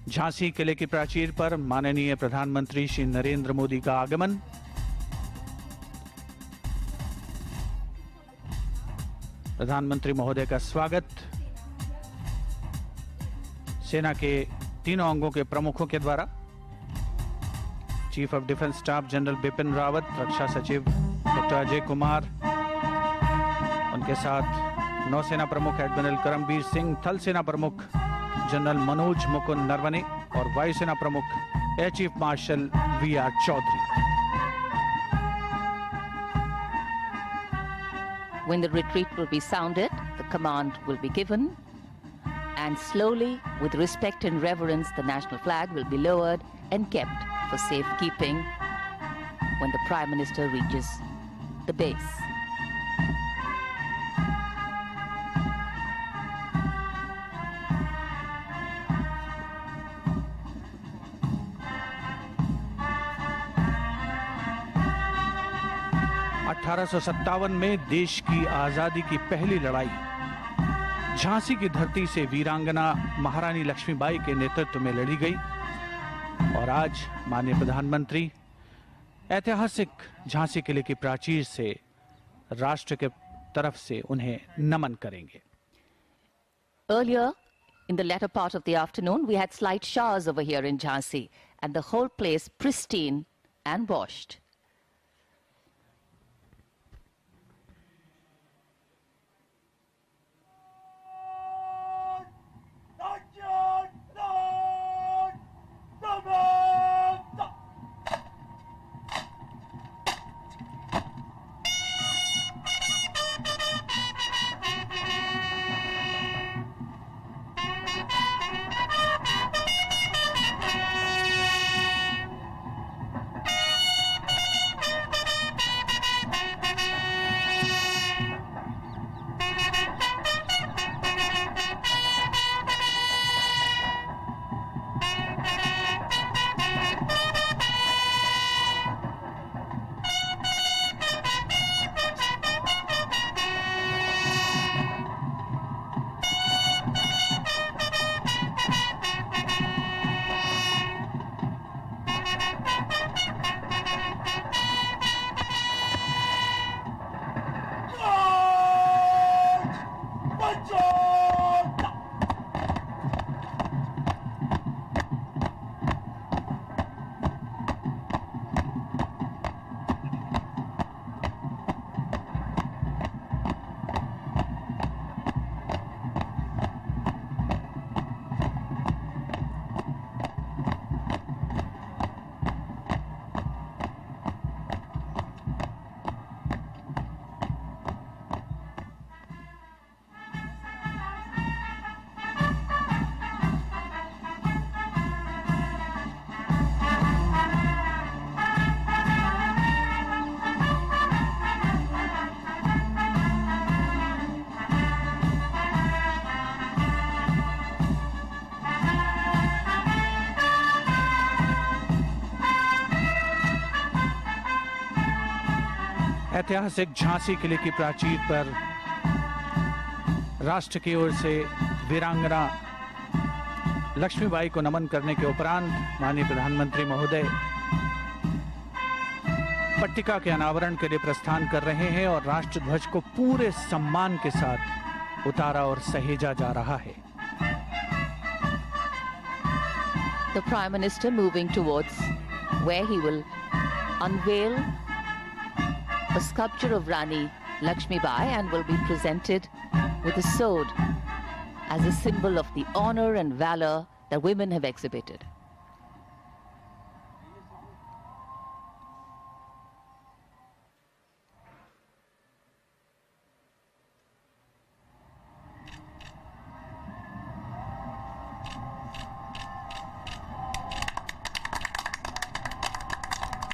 झांसी किले की प्राचीर पर माननीय प्रधानमंत्री श्री नरेंद्र मोदी का आगमन। प्रधानमंत्री महोदय का स्वागत सेना के तीनों अंगों के प्रमुखों के द्वारा। Chief of defence staff general Bipin Rawat, रक्षा सचिव डॉक्टर अजय कुमार, उनके साथ नौसेना प्रमुख एडमिरल करमबीर सिंह, थल सेना प्रमुख जनरल मनोज मुकुंद नरवणे और वायुसेना प्रमुख air chief marshal V R. Chaudhari. When the retreat will be sounded, the command will be given, and slowly, with respect and reverence, the national flag will be lowered and kept for safekeeping when the Prime Minister reaches the base. (1857) में देश की आजादी की पहली लड़ाई झांसी की धरती से वीरांगना महारानी लक्ष्मीबाई के नेतृत्व में लड़ी गई और आज माननीय प्रधानमंत्री ऐतिहासिक झांसी किले की प्राचीर से राष्ट्र के तरफ से उन्हें नमन करेंगे। Earlier, in the latter part of the afternoon, we had slight showers over here in Jhansi, and the whole place pristine and washed. ऐतिहासिक झांसी किले की प्राचीर पर राष्ट्र की ओर से वीरांगना लक्ष्मीबाई को नमन करने के उपरांत माननीय प्रधानमंत्री महोदय पट्टिका के अनावरण के लिए प्रस्थान कर रहे हैं और राष्ट्रध्वज को पूरे सम्मान के साथ उतारा और सहेजा जा रहा है। The Prime Minister moving towards where he will unveil a sculpture of Rani Lakshmibai and will be presented with a sword as a symbol of the honor and valor that women have exhibited.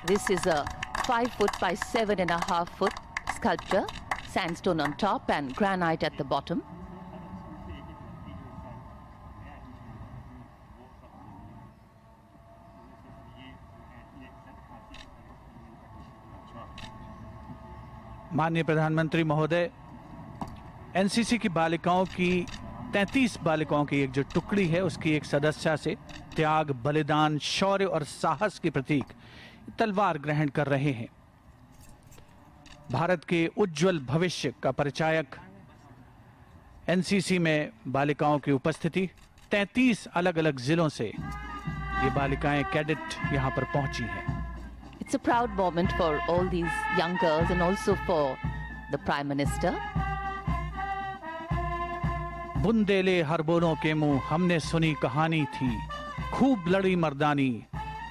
This is a 5 foot by 7.5 foot sculpture, sandstone on top and granite at the bottom. माननीय प्रधानमंत्री महोदय NCC की बालिकाओं की 33 बालिकाओं की एक जो टुकड़ी है उसकी एक सदस्या से त्याग, बलिदान, शौर्य और साहस के प्रतीक तलवार ग्रहण कर रहे हैं। भारत के उज्जवल भविष्य का परिचायक एनसीसी में बालिकाओं की उपस्थिति, 33 अलग-अलग जिलों से ये बालिकाएं कैडेट यहां पर पहुंची हैं। It's a proud moment for all these young girls and also for the Prime Minister. Bundele हर बोलों के मुंह, हमने सुनी कहानी थी, खूब लड़ी मर्दानी,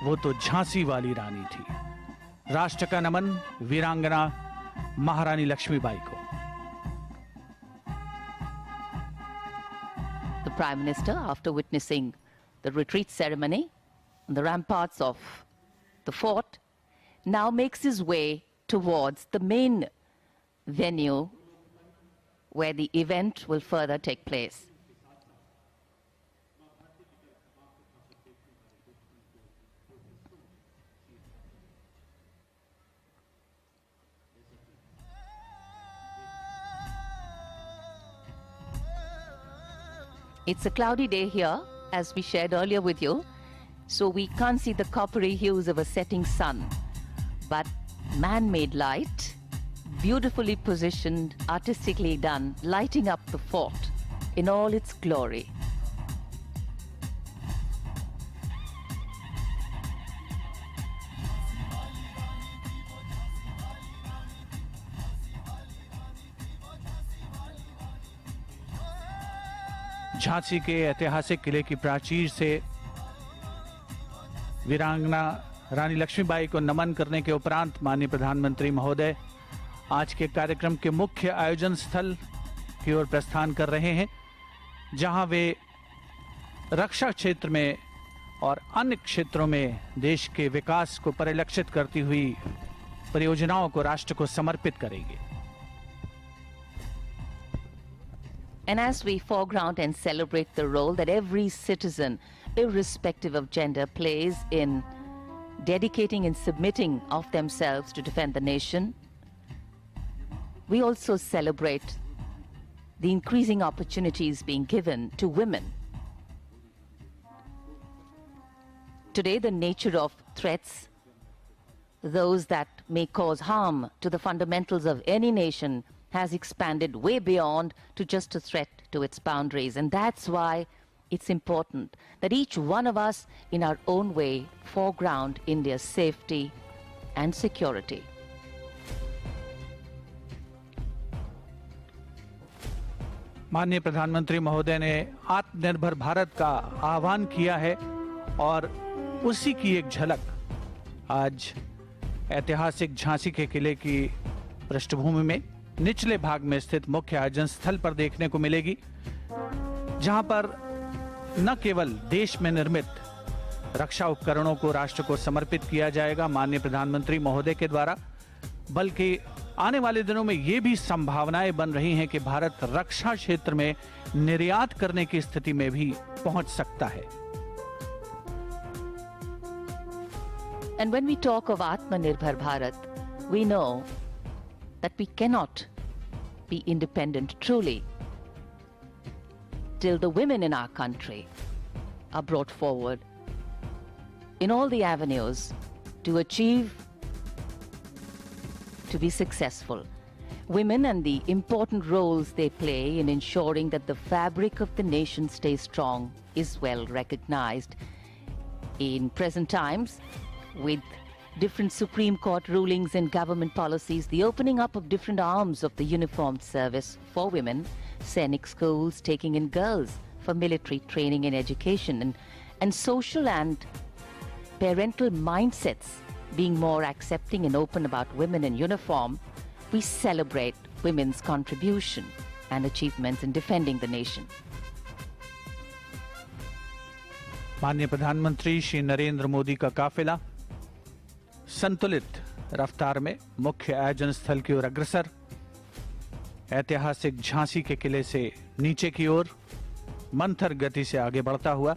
वो तो झांसी वाली रानी थी। राष्ट्र का नमन वीरांगना महारानी लक्ष्मीबाई को। The Prime Minister, after witnessing the retreat ceremony on the ramparts of the fort, now makes his way towards the main venue where the event will further take place. It's a cloudy day here, as we shared earlier with you, so we can't see the coppery hues of a setting sun. But man-made light, beautifully positioned, artistically done, lighting up the fort in all its glory. Jhansi के ऐतिहासिक किले की प्राचीर से वीरांगना रानी लक्ष्मीबाई को नमन करने के उपरांत माननीय प्रधानमंत्री महोदय आज के कार्यक्रम के मुख्य आयोजन स्थल की ओर प्रस्थान कर रहे हैं, जहां वे रक्षा क्षेत्र में और अन्य क्षेत्रों में देश के विकास को परिलक्षित करती हुई परियोजनाओं को राष्ट्र को समर्पित करेंगे। And as we foreground and celebrate the role that every citizen, irrespective of gender, plays in dedicating and submitting of themselves to defend the nation, we also celebrate the increasing opportunities being given to women. Today, the nature of threats, those that may cause harm to the fundamentals of any nation, has expanded way beyond to just a threat to its boundaries. And that's why it's important that each one of us, in our own way, foreground India's safety and security. माननीय प्रधानमंत्री महोदय ने आत्मनिर्भर भारत का आह्वान किया है और उसी की एक झलक आज ऐतिहासिक झांसी के किले की पृष्ठभूमि में निचले भाग में स्थित मुख्य आयोजन स्थल पर देखने को मिलेगी, जहां पर न केवल देश में निर्मित रक्षा उपकरणों को राष्ट्र को समर्पित किया जाएगा माननीय प्रधानमंत्री महोदय के द्वारा, बल्कि आने वाले दिनों में ये भी संभावनाएं बन रही हैं कि भारत रक्षा क्षेत्र में निर्यात करने की स्थिति में भी पहुंच सकता है। And when we talk of Atmanirbhar Bharat, we know that we cannot be independent truly till the women in our country are brought forward in all the avenues to achieve, to be successful. Women and the important roles they play in ensuring that the fabric of the nation stays strong is well recognized. In present times, with different Supreme Court rulings and government policies, the opening up of different arms of the uniformed service for women, Sainik schools taking in girls for military training and education, and social and parental mindsets being more accepting and open about women in uniform, we celebrate women's contribution and achievements in defending the nation. माननीय प्रधानमंत्री श्री नरेंद्र मोदी का काफिला संतुलित रफ्तार में मुख्य आयोजन स्थल की ओर अग्रसर, ऐतिहासिक झांसी के किले से नीचे की ओर मंथर गति से आगे बढ़ता हुआ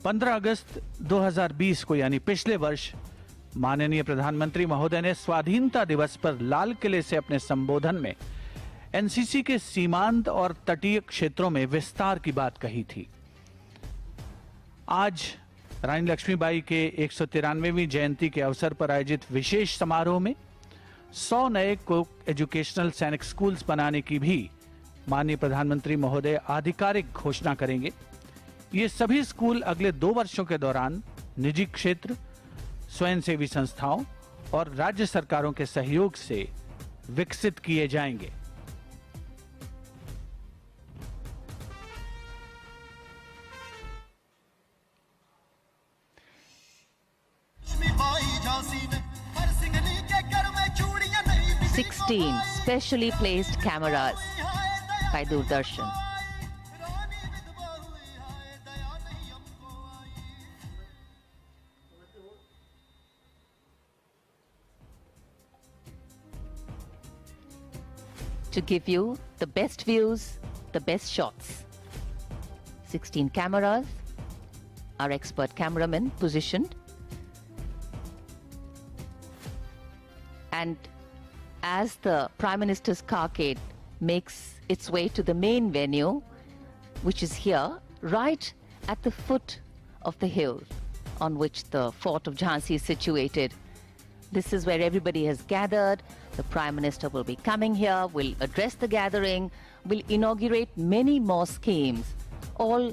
15 अगस्त 2020 को यानी पिछले वर्ष माननीय प्रधानमंत्री महोदय ने स्वाधीनता दिवस पर लाल किले से अपने संबोधन में एनसीसी के सीमांत और तटीय क्षेत्रों में विस्तार की बात कही थी। आज रानी लक्ष्मीबाई के 193वीं जयंती के अवसर पर आयोजित विशेष समारोह में 100 नए को एजुकेशनल सैनिक स्कूल्स बनाने की भी माननीय प्रधानमंत्री महोदय आधिकारिक घोषणा करेंगे। ये सभी स्कूल अगले 2 वर्षों के दौरान निजी क्षेत्र, स्वयंसेवी संस्थाओं और राज्य सरकारों के सहयोग से विकसित किए जाएंगे। Sixteen specially placed cameras by Doordarshan. To give you the best views, the best shots. 16 cameras, our expert cameraman positioned. And as the Prime Minister's carcade makes its way to the main venue, which is here, right at the foot of the hill on which the fort of Jhansi is situated. This is where everybody has gathered. The Prime Minister will be coming here, will address the gathering, will inaugurate many more schemes, all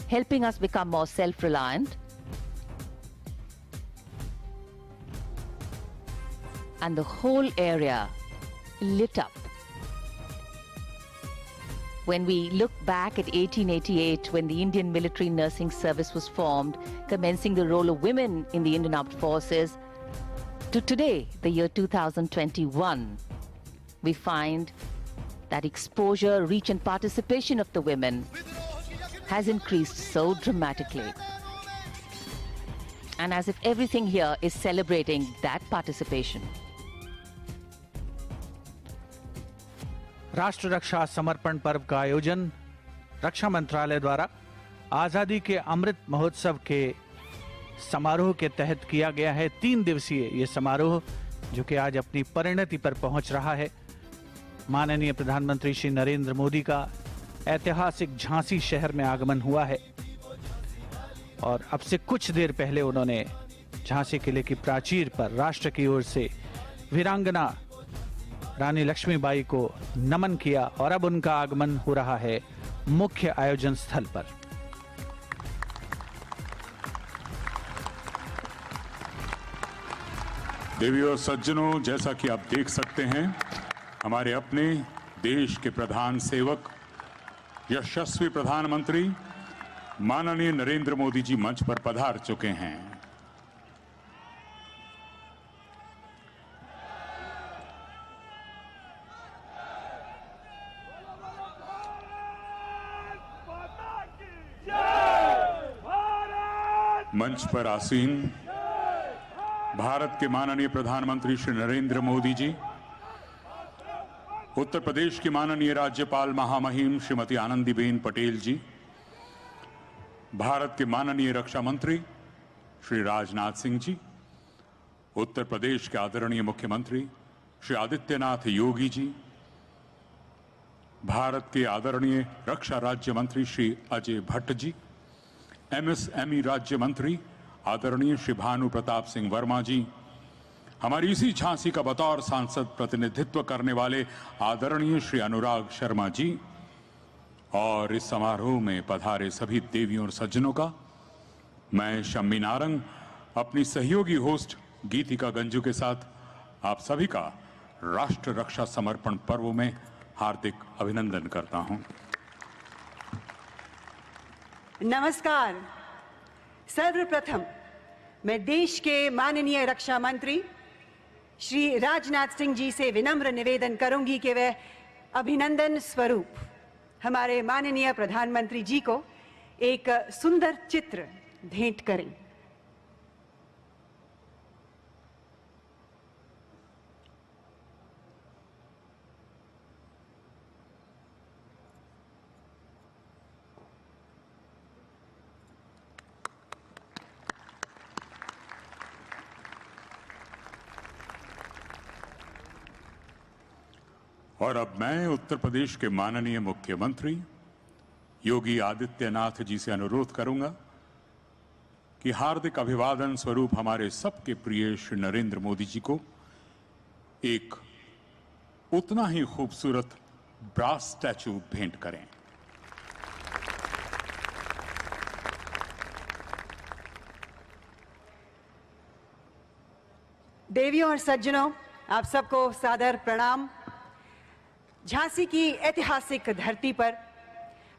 helping us become more self-reliant. And the whole area lit up. When we look back at 1888, when the Indian Military Nursing Service was formed, commencing the role of women in the Indian Armed Forces, to today, the year 2021, we find that exposure, reach and participation of the women has increased so dramatically. And as if everything here is celebrating that participation. राष्ट्र रक्षा समर्पण पर्व का आयोजन रक्षा मंत्रालय द्वारा आजादी के अमृत महोत्सव के समारोह के तहत किया गया है। 3 दिवसीय ये समारोह जो कि आज अपनी परिणति पर पहुंच रहा है। माननीय प्रधानमंत्री श्री नरेंद्र मोदी का ऐतिहासिक झांसी शहर में आगमन हुआ है और अब से कुछ देर पहले उन्होंने झांसी किले की प्राचीर पर राष्ट्र की ओर से वीरांगना रानी लक्ष्मीबाई को नमन किया और अब उनका आगमन हो रहा है मुख्य आयोजन स्थल पर। देवियों और सज्जनों, जैसा कि आप देख सकते हैं, हमारे अपने देश के प्रधान सेवक, यशस्वी प्रधानमंत्री माननीय नरेंद्र मोदी जी मंच पर पधार चुके हैं। मंच पर आसीन भारत के माननीय प्रधानमंत्री श्री नरेंद्र मोदी जी, उत्तर प्रदेश की माननीय राज्यपाल महामहिम श्रीमती आनंदीबेन पटेल जी, भारत के माननीय रक्षा मंत्री श्री राजनाथ सिंह जी, उत्तर प्रदेश के आदरणीय मुख्यमंत्री श्री आदित्यनाथ योगी जी, भारत के आदरणीय रक्षा राज्य मंत्री श्री अजय भट्ट जी, एमएसएमई राज्य मंत्री आदरणीय श्री भानु प्रताप सिंह वर्मा जी, हमारी इसी झांसी का बतौर सांसद प्रतिनिधित्व करने वाले आदरणीय श्री अनुराग शर्मा जी और इस समारोह में पधारे सभी देवियों और सज्जनों का मैं शम्मी नारंग अपनी सहयोगी होस्ट गीतिका गंजू के साथ आप सभी का राष्ट्र रक्षा समर्पण पर्व में हार्दिक अभिनंदन करता हूं। नमस्कार। सर्वप्रथम मैं देश के माननीय रक्षा मंत्री श्री राजनाथ सिंह जी से विनम्र निवेदन करूंगी कि वे अभिनंदन स्वरूप हमारे माननीय प्रधानमंत्री जी को एक सुंदर चित्र भेंट करें। और अब मैं उत्तर प्रदेश के माननीय मुख्यमंत्री योगी आदित्यनाथ जी से अनुरोध करूंगा कि हार्दिक अभिवादन स्वरूप हमारे सबके प्रिय श्री नरेंद्र मोदी जी को एक उतना ही खूबसूरत ब्रास स्टैचू भेंट करें। देवियों और सज्जनों, आप सबको सादर प्रणाम। झांसी की ऐतिहासिक धरती पर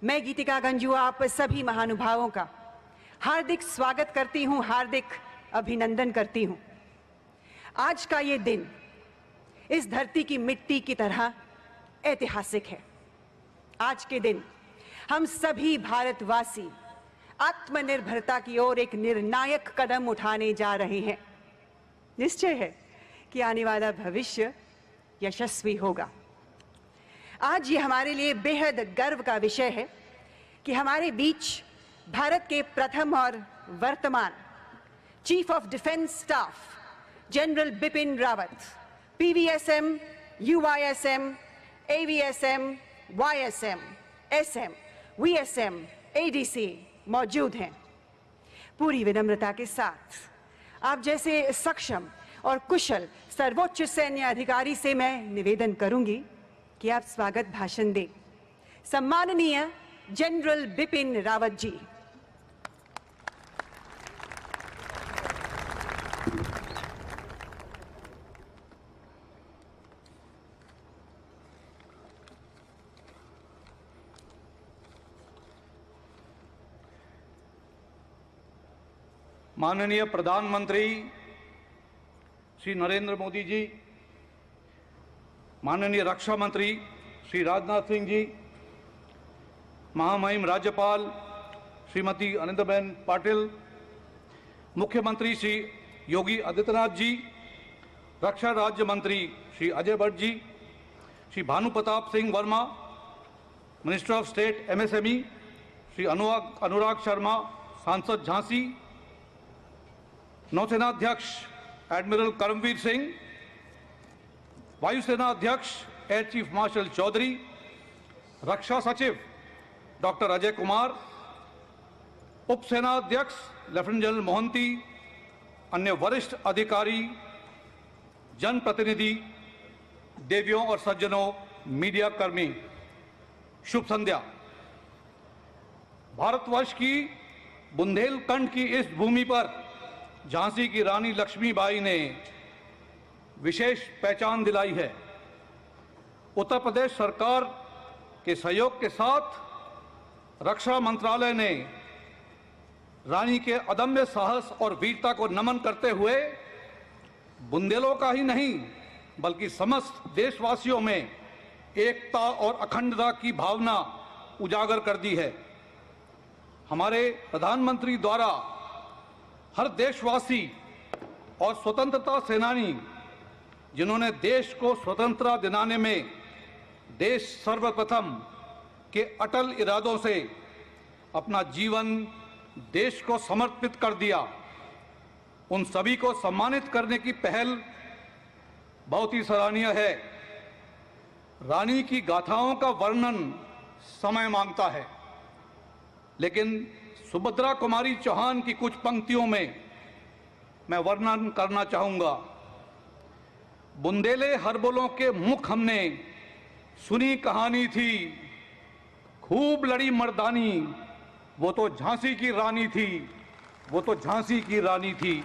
मैं गीतिका गंजू आप सभी महानुभावों का हार्दिक स्वागत करती हूं, हार्दिक अभिनंदन करती हूं। आज का ये दिन इस धरती की मिट्टी की तरह ऐतिहासिक है। आज के दिन हम सभी भारतवासी आत्मनिर्भरता की ओर एक निर्णायक कदम उठाने जा रहे हैं। निश्चय है कि आने वाला भविष्य यशस्वी होगा। आज ये हमारे लिए बेहद गर्व का विषय है कि हमारे बीच भारत के प्रथम और वर्तमान chief of defence staff general Bipin Rawat, PVSM, UYSM, AVSM, YSM, SM, VSM, ADC मौजूद हैं। पूरी विनम्रता के साथ आप जैसे सक्षम और कुशल सर्वोच्च सैन्य अधिकारी से मैं निवेदन करूंगी कि आप स्वागत भाषण दें। सम्माननीय जनरल बिपिन रावत जी। माननीय प्रधानमंत्री श्री नरेंद्र मोदी जी, माननीय रक्षा मंत्री श्री राजनाथ सिंह जी, महामहिम राज्यपाल श्रीमती आनंदीबेन पाटिल, मुख्यमंत्री श्री योगी आदित्यनाथ जी, रक्षा राज्य मंत्री Shri Ajay Bhatt ji, Shri Bhanu Pratap Singh Verma, minister of state MSME Shri Anurag Sharma, सांसद झांसी, नौसेना अध्यक्ष एडमिरल करमवीर सिंह, वायुसेना अध्यक्ष एयर चीफ मार्शल चौधरी, रक्षा सचिव डॉक्टर अजय कुमार, उप सेना अध्यक्ष लेफ्टिनेंट जनरल मोहंती, अन्य वरिष्ठ अधिकारी, जनप्रतिनिधि, देवियों और सज्जनों, मीडिया कर्मी, शुभ संध्या। भारतवर्ष की बुंदेलखंड की इस भूमि पर झांसी की रानी लक्ष्मीबाई ने विशेष पहचान दिलाई है। उत्तर प्रदेश सरकार के सहयोग के साथ रक्षा मंत्रालय ने रानी के अदम्य साहस और वीरता को नमन करते हुए बुंदेलों का ही नहीं बल्कि समस्त देशवासियों में एकता और अखंडता की भावना उजागर कर दी है। हमारे प्रधानमंत्री द्वारा हर देशवासी और स्वतंत्रता सेनानी जिन्होंने देश को स्वतंत्रता दिलाने में देश सर्वप्रथम के अटल इरादों से अपना जीवन देश को समर्पित कर दिया, उन सभी को सम्मानित करने की पहल बहुत ही सराहनीय है। रानी की गाथाओं का वर्णन समय मांगता है, लेकिन सुभद्रा कुमारी चौहान की कुछ पंक्तियों में मैं वर्णन करना चाहूंगा। बुंदेले हरबोलों के मुख हमने सुनी कहानी थी, खूब लड़ी मर्दानी, वो तो झांसी की रानी थी, वो तो झांसी की रानी थी।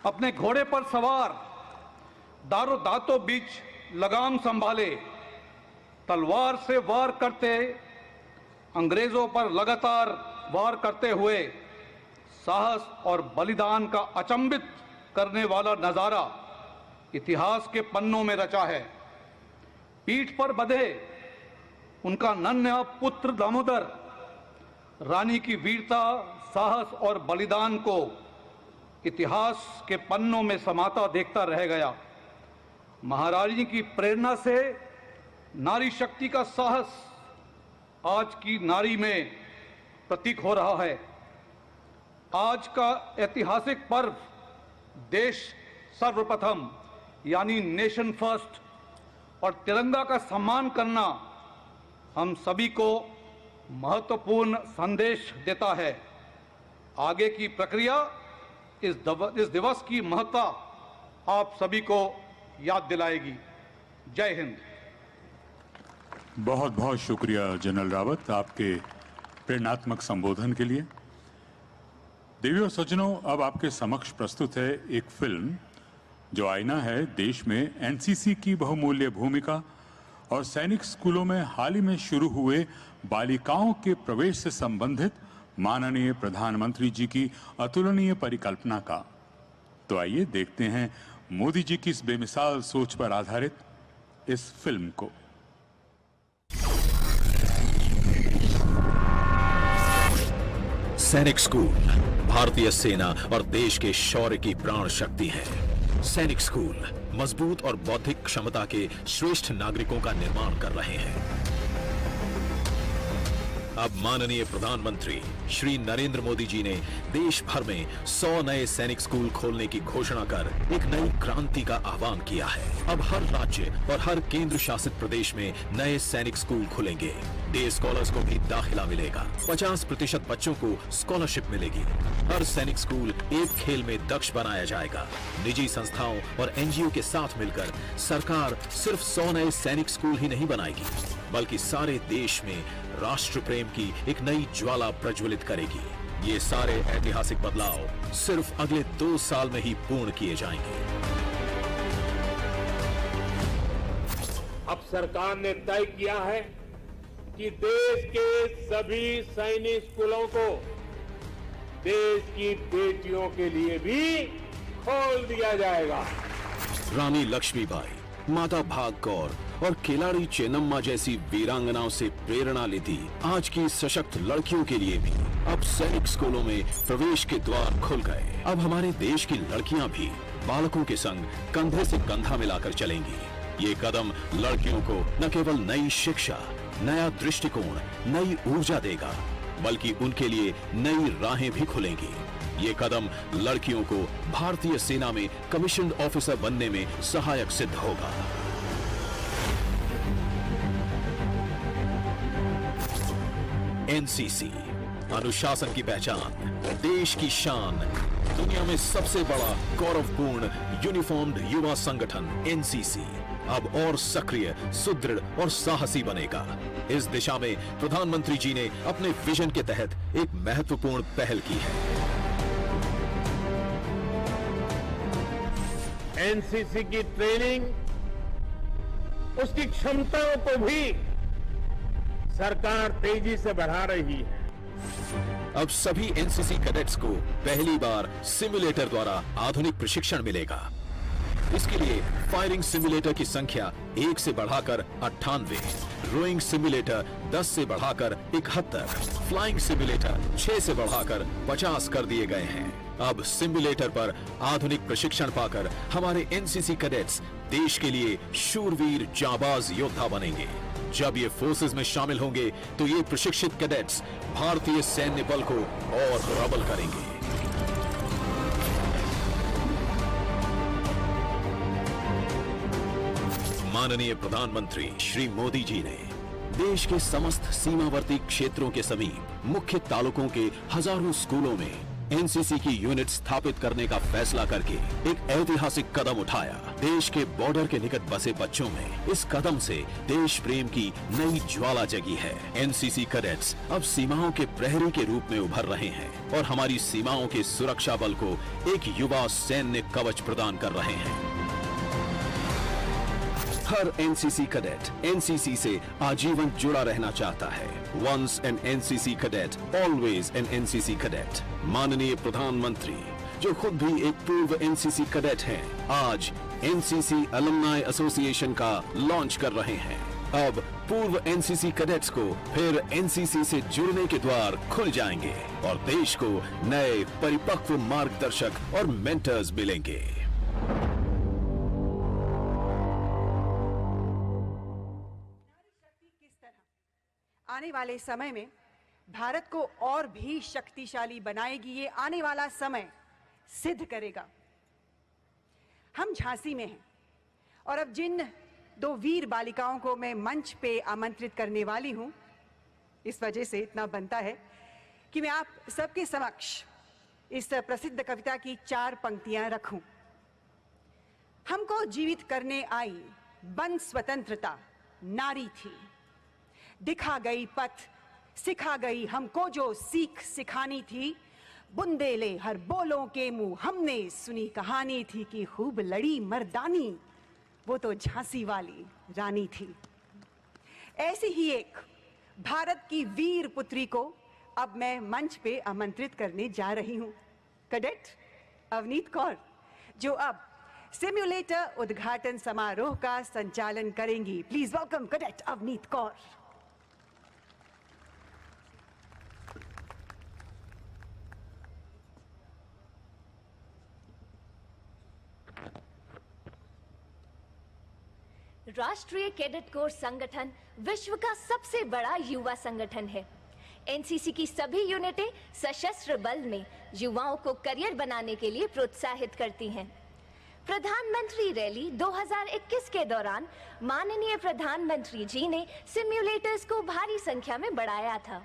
अपने घोड़े पर सवार दारो दांतों बीच लगाम संभाले, तलवार से वार करते अंग्रेजों पर लगातार वार करते हुए साहस और बलिदान का अचंभित करने वाला नजारा इतिहास के पन्नों में रचा है। पीठ पर बंधे उनका नन्हा पुत्र दामोदर रानी की वीरता, साहस और बलिदान को इतिहास के पन्नों में समाता देखता रह गया। महारानी की प्रेरणा से नारी शक्ति का साहस आज की नारी में प्रतीक हो रहा है। आज का ऐतिहासिक पर्व देश सर्वप्रथम यानी नेशन फर्स्ट और तिरंगा का सम्मान करना हम सभी को महत्वपूर्ण संदेश देता है। आगे की प्रक्रिया इस दिवस की महत्ता आप सभी को याद दिलाएगी। जय हिंद। बहुत बहुत शुक्रिया जनरल रावत आपके प्रेरणात्मक संबोधन के लिए। देवियों और सज्जनों, अब आपके समक्ष प्रस्तुत है एक फिल्म जो आईना है देश में एनसीसी की बहुमूल्य भूमिका और सैनिक स्कूलों में हाल ही में शुरू हुए बालिकाओं के प्रवेश से संबंधित माननीय प्रधानमंत्री जी की अतुलनीय परिकल्पना का। तो आइए देखते हैं मोदी जी की इस बेमिसाल सोच पर आधारित इस फिल्म को। सैनिक स्कूल भारतीय सेना और देश के शौर्य की प्राण शक्ति है। सैनिक स्कूल मजबूत और बौद्धिक क्षमता के श्रेष्ठ नागरिकों का निर्माण कर रहे हैं। अब माननीय प्रधानमंत्री श्री नरेंद्र मोदी जी ने देश भर में 100 नए सैनिक स्कूल खोलने की घोषणा कर एक नई क्रांति का आह्वान किया है। अब हर राज्य और हर केंद्र शासित प्रदेश में नए सैनिक स्कूल खुलेंगे। डे स्कॉलर्स को भी दाखिला मिलेगा। 50% बच्चों को स्कॉलरशिप मिलेगी। हर सैनिक स्कूल एक खेल में दक्ष बनाया जाएगा। निजी संस्थाओं और एनजीओ के साथ मिलकर सरकार सिर्फ 100 नए सैनिक स्कूल ही नहीं बनाएगी, बल्कि सारे देश में राष्ट्र प्रेम की एक नई ज्वाला प्रज्वलित करेगी। ये सारे ऐतिहासिक बदलाव सिर्फ अगले 2 साल में ही पूर्ण किए जाएंगे। अब सरकार ने तय किया है कि देश के सभी सैनिक स्कूलों को देश की बेटियों के लिए भी खोल दिया जाएगा। रानी लक्ष्मीबाई, माता भाग कौर और खिलाड़ी चेन्नम्मा जैसी वीरांगनाओं से प्रेरणा लेती आज की सशक्त लड़कियों के लिए भी अब सैनिक स्कूलों में प्रवेश के द्वार खुल गए। अब हमारे देश की लड़कियां भी बालकों के संग कंधे से कंधा मिलाकर चलेंगी। ये कदम लड़कियों को न केवल नई शिक्षा, नया दृष्टिकोण, नई ऊर्जा देगा, बल्कि उनके लिए नई राहें भी खुलेंगी। ये कदम लड़कियों को भारतीय सेना में कमीशन्ड ऑफिसर बनने में सहायक सिद्ध होगा। एनसीसी अनुशासन की पहचान, देश की शान, दुनिया में सबसे बड़ा गौरवपूर्ण यूनिफॉर्म्ड युवा संगठन एनसीसी अब और सक्रिय, सुदृढ़ और साहसी बनेगा। इस दिशा में प्रधानमंत्री जी ने अपने विजन के तहत एक महत्वपूर्ण पहल की है। एनसीसी की ट्रेनिंग, उसकी क्षमताओं को भी सरकार तेजी से बढ़ा रही है। अब सभी एनसीसी कैडेट्स को पहली बार सिमुलेटर द्वारा आधुनिक प्रशिक्षण मिलेगा। इसके लिए फायरिंग सिमुलेटर की संख्या 1 से बढ़ाकर 98, रोइंग सिमुलेटर 10 से बढ़ाकर 71, फ्लाइंग सिमुलेटर 6 से बढ़ाकर 50 कर दिए गए हैं। अब सिमुलेटर पर आधुनिक प्रशिक्षण पाकर हमारे एनसीसी कैडेट्स देश के लिए शूरवीर जाबाज योद्धा बनेंगे। जब ये फोर्सेस में शामिल होंगे तो ये प्रशिक्षित कैडेट्स भारतीय सैन्य बल को और प्रबल करेंगे। माननीय प्रधानमंत्री श्री मोदी जी ने देश के समस्त सीमावर्ती क्षेत्रों के समीप मुख्य तालुकों के हजारों स्कूलों में एनसीसी की यूनिट स्थापित करने का फैसला करके एक ऐतिहासिक कदम उठाया। देश के बॉर्डर के निकट बसे बच्चों में इस कदम से देश प्रेम की नई ज्वाला जगी है। एनसीसी कैडेट्स अब सीमाओं के प्रहरी के रूप में उभर रहे हैं और हमारी सीमाओं के सुरक्षा बल को एक युवा सैन्य कवच प्रदान कर रहे हैं। हर एनसीसी कैडेट एनसीसी से आजीवन जुड़ा रहना चाहता है। Once an NCC cadet, always an NCC cadet। माननीय प्रधानमंत्री जो खुद भी एक पूर्व एनसीसी कैडेट हैं, आज एनसीसी अलुमनाई एसोसिएशन का लॉन्च कर रहे हैं। अब पूर्व एनसीसी कैडेट्स को फिर एनसीसी से जुड़ने के द्वार खुल जाएंगे और देश को नए परिपक्व मार्गदर्शक और मेंटर्स मिलेंगे। आने वाले समय में भारत को और भी शक्तिशाली बनाएगी, ये आने वाला समय सिद्ध करेगा। हम झांसी में हैं और अब जिन 2 वीर बालिकाओं को मैं मंच पे आमंत्रित करने वाली हूं, इस वजह से इतना बनता है कि मैं आप सबके समक्ष इस प्रसिद्ध कविता की 4 पंक्तियां रखूं। हमको जीवित करने आई बन स्वतंत्रता नारी थी, दिखा गई पथ सिखा गई हमको जो सीख सिखानी थी, बुंदेले हर बोलों के मुंह हमने सुनी कहानी थी कि खूब लड़ी मर्दानी वो तो झांसी वाली रानी थी। ऐसी ही एक भारत की वीर पुत्री को अब मैं मंच पे आमंत्रित करने जा रही हूं, कैडेट अवनीत कौर, जो अब सिम्युलेटर उद्घाटन समारोह का संचालन करेंगी। Please welcome cadet Avneet Kaur. राष्ट्रीय कैडेट कोर संगठन विश्व का सबसे बड़ा युवा संगठन है। एनसीसी की सभी यूनिटें सशस्त्र बल में युवाओं को करियर बनाने के लिए प्रोत्साहित करती हैं। प्रधानमंत्री रैली 2021 के दौरान माननीय प्रधानमंत्री जी ने सिम्युलेटर्स को भारी संख्या में बढ़ाया था,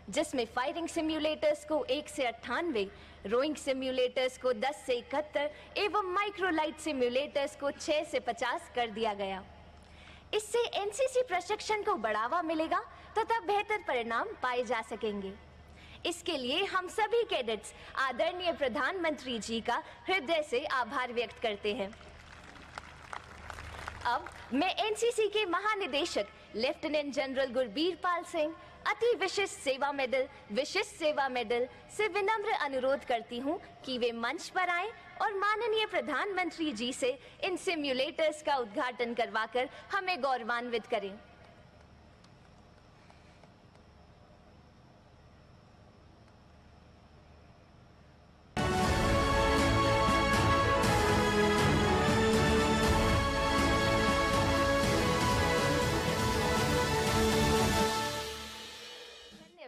जिसमें फायरिंग सिम्युलेटर्स को 1 से 98, रोइंग सिम्युलेटर्स को 10 से 71 एवं माइक्रोलाइट सिम्युलेटर्स को 6 से 50 कर दिया गया। इससे एनसीसी प्रशिक्षण को बढ़ावा मिलेगा तथा बेहतर परिणाम पाए जा सकेंगे। इसके लिए हम सभी कैडेट्स आदरणीय प्रधानमंत्री जी का हृदय से आभार व्यक्त करते हैं। अब मैं एनसीसी के महानिदेशक लेफ्टिनेंट जनरल गुरबीर पाल सिंह अति विशिष्ट सेवा मेडल से विनम्र अनुरोध करती हूं कि वे मंच पर आएं और माननीय प्रधानमंत्री जी से इन सिम्युलेटर्स का उद्घाटन करवाकर हमें गौरवान्वित करें।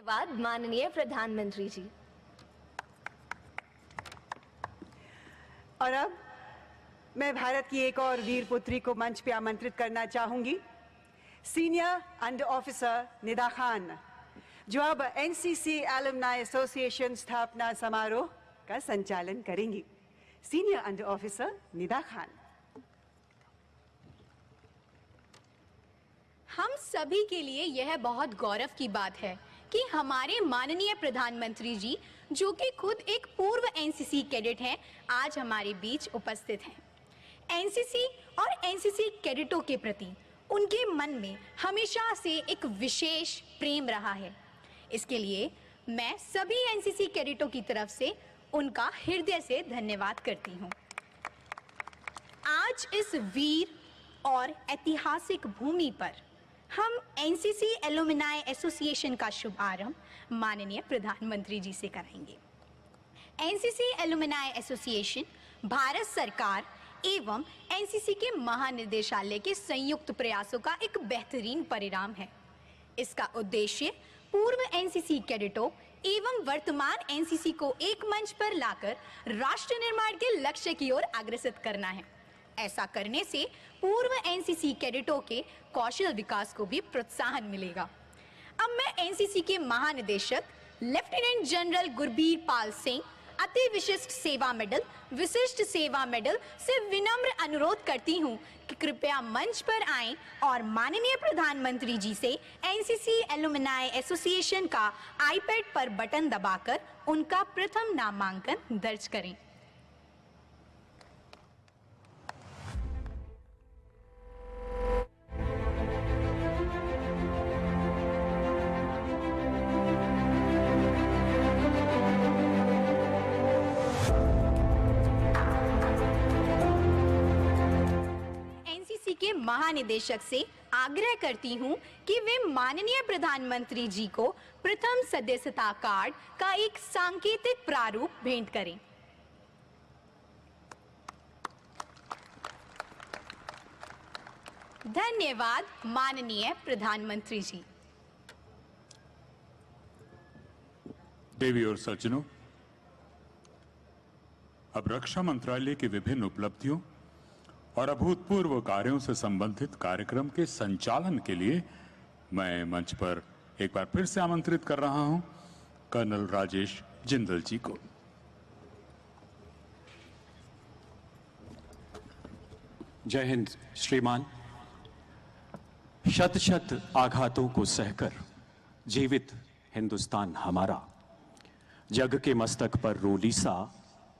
धन्यवाद माननीय प्रधानमंत्री जी। और अब मैं भारत की एक और वीर पुत्री को मंच पे आमंत्रित करना चाहूंगी, senior under officer Nida Khan, जो अब एनसीसी एलुमनाई एसोसिएशन स्थापना समारोह का संचालन करेंगी। Senior under officer Nida Khan. हम सभी के लिए यह बहुत गौरव की बात है कि हमारे माननीय प्रधानमंत्री जी, जो कि खुद एक पूर्व एनसीसी कैडेट हैं, आज हमारे बीच उपस्थित हैं। एनसीसी और एनसीसी कैडेटों के प्रति उनके मन में हमेशा से एक विशेष प्रेम रहा है। इसके लिए मैं सभी एनसीसी कैडेटों की तरफ से उनका हृदय से धन्यवाद करती हूँ। आज इस वीर और ऐतिहासिक भूमि पर हम एनसीसी एलुमनाई एसोसिएशन का शुभारंभ माननीय प्रधानमंत्री जी से कराएंगे। एनसीसी एलुमनाई एसोसिएशन भारत सरकार एवं एनसीसी के महानिदेशालय के संयुक्त प्रयासों का एक बेहतरीन परिणाम है। इसका उद्देश्य पूर्व एनसीसी कैडेटों एवं वर्तमान एनसीसी को एक मंच पर लाकर राष्ट्र निर्माण के लक्ष्य की ओर अग्रसर करना है। ऐसा करने से पूर्व एनसीसी कैडेटों के कौशल विकास को भी प्रोत्साहन मिलेगा। अब मैं एनसीसी के महानिदेशक लेफ्टिनेंट जनरल गुरबीर पाल सिंह अति विशिष्ट सेवा मेडल से विनम्र अनुरोध करती हूं कि कृपया मंच पर आएं और माननीय प्रधानमंत्री जी से एनसीसी एलुमनाई एसोसिएशन का आईपैड पर बटन दबाकर उनका प्रथम नामांकन दर्ज करें। के महानिदेशक से आग्रह करती हूं कि वे माननीय प्रधानमंत्री जी को प्रथम सदस्यता कार्ड का एक सांकेतिक प्रारूप भेंट करें। धन्यवाद माननीय प्रधानमंत्री जी। देवी और सज्जनों, अब रक्षा मंत्रालय की विभिन्न उपलब्धियों और अभूतपूर्व कार्यों से संबंधित कार्यक्रम के संचालन के लिए मैं मंच पर एक बार फिर से आमंत्रित कर रहा हूं कर्नल राजेश जिंदल जी को। जय हिंद श्रीमान। शत शत आघातों को सहकर जीवित हिंदुस्तान हमारा, जग के मस्तक पर रोलीसा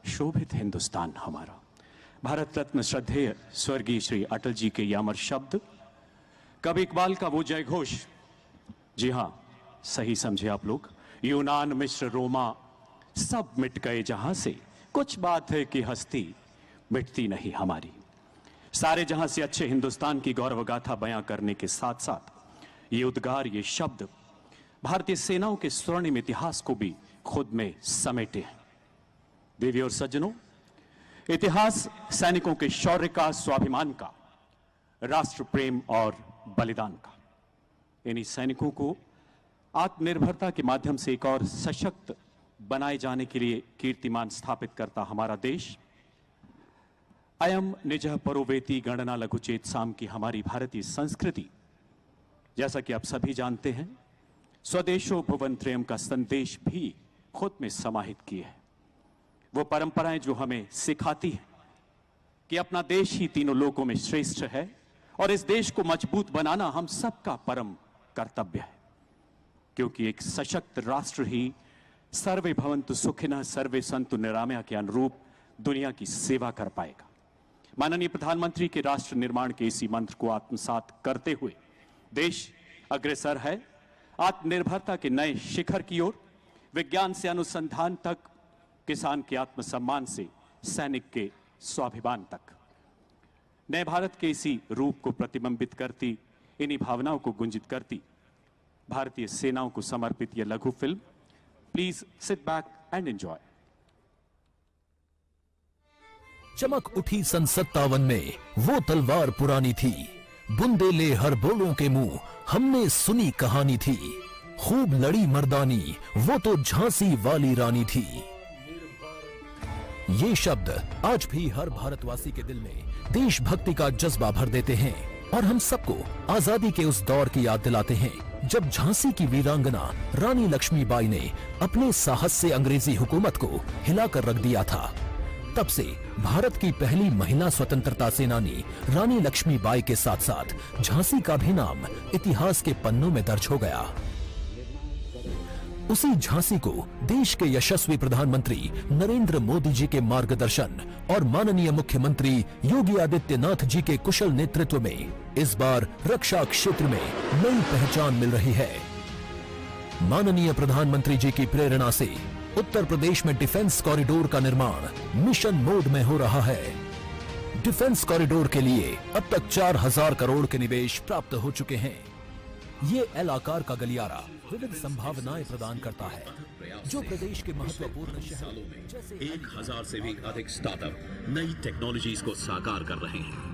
शोभित हिंदुस्तान हमारा। भारत रत्न श्रद्धेय स्वर्गीय श्री अटल जी के ये अमर शब्द, कवि इकबाल का वो जय घोष, जी हां सही समझे आप लोग। यूनान मिस्र रोमा सब मिट गए जहां से, कुछ बात है कि हस्ती मिटती नहीं हमारी। सारे जहां से अच्छे हिंदुस्तान की गौरव गाथा बयां करने के साथ साथ ये उद्गार, ये शब्द भारतीय सेनाओं के स्वर्णिम इतिहास को भी खुद में समेटे हैं। देवी और सज्जनों, इतिहास सैनिकों के शौर्य का, स्वाभिमान का, राष्ट्र प्रेम और बलिदान का। इन्हीं सैनिकों को आत्मनिर्भरता के माध्यम से एक और सशक्त बनाए जाने के लिए कीर्तिमान स्थापित करता हमारा देश। अयम निजः परोवेति गणना लघुचेत साम की हमारी भारतीय संस्कृति, जैसा कि आप सभी जानते हैं, स्वदेशो भुवनत्रयम का संदेश भी खुद में समाहित किए है। वो परंपराएं जो हमें सिखाती हैं कि अपना देश ही तीनों लोकों में श्रेष्ठ है और इस देश को मजबूत बनाना हम सबका परम कर्तव्य है, क्योंकि एक सशक्त राष्ट्र ही सर्वे भवन्तु सुखिनः सर्वे सन्तु निरामया के अनुरूप दुनिया की सेवा कर पाएगा। माननीय प्रधानमंत्री के राष्ट्र निर्माण के इसी मंत्र को आत्मसात करते हुए देश अग्रसर है आत्मनिर्भरता के नए शिखर की ओर। विज्ञान से अनुसंधान तक, किसान के आत्मसम्मान से सैनिक के स्वाभिमान तक, नए भारत के इसी रूप को प्रतिबिंबित करती, इन्हीं भावनाओं को गुंजित करती भारतीय सेनाओं को समर्पित यह लघु film. Please sit back and enjoy. चमक उठी सन 57 में वो तलवार पुरानी थी, बुंदेले हर बोलों के मुंह हमने सुनी कहानी थी। खूब लड़ी मर्दानी वो तो झांसी वाली रानी थी। ये शब्द आज भी हर भारतवासी के दिल में देशभक्ति का जज्बा भर देते हैं और हम सबको आजादी के उस दौर की याद दिलाते हैं जब झांसी की वीरांगना रानी लक्ष्मीबाई ने अपने साहस से अंग्रेजी हुकूमत को हिलाकर रख दिया था। तब से भारत की पहली महिला स्वतंत्रता सेनानी रानी लक्ष्मीबाई के साथ साथ झांसी का भी नाम इतिहास के पन्नों में दर्ज हो गया। उसी झांसी को देश के यशस्वी प्रधानमंत्री नरेंद्र मोदी जी के मार्गदर्शन और माननीय मुख्यमंत्री योगी आदित्यनाथ जी के कुशल नेतृत्व में इस बार रक्षा क्षेत्र में नई पहचान मिल रही है। माननीय प्रधानमंत्री जी की प्रेरणा से उत्तर प्रदेश में डिफेंस कॉरिडोर का निर्माण मिशन मोड में हो रहा है। डिफेंस कॉरिडोर के लिए अब तक 4000 करोड़ के निवेश प्राप्त हो चुके हैं। ये एल आकार का गलियारा विविध संभावनाएं प्रदान करता है, जो प्रदेश के महत्वपूर्ण शहरों में जैसे 1000 से भी अधिक स्टार्टअप नई टेक्नोलॉजीज को साकार कर रहे हैं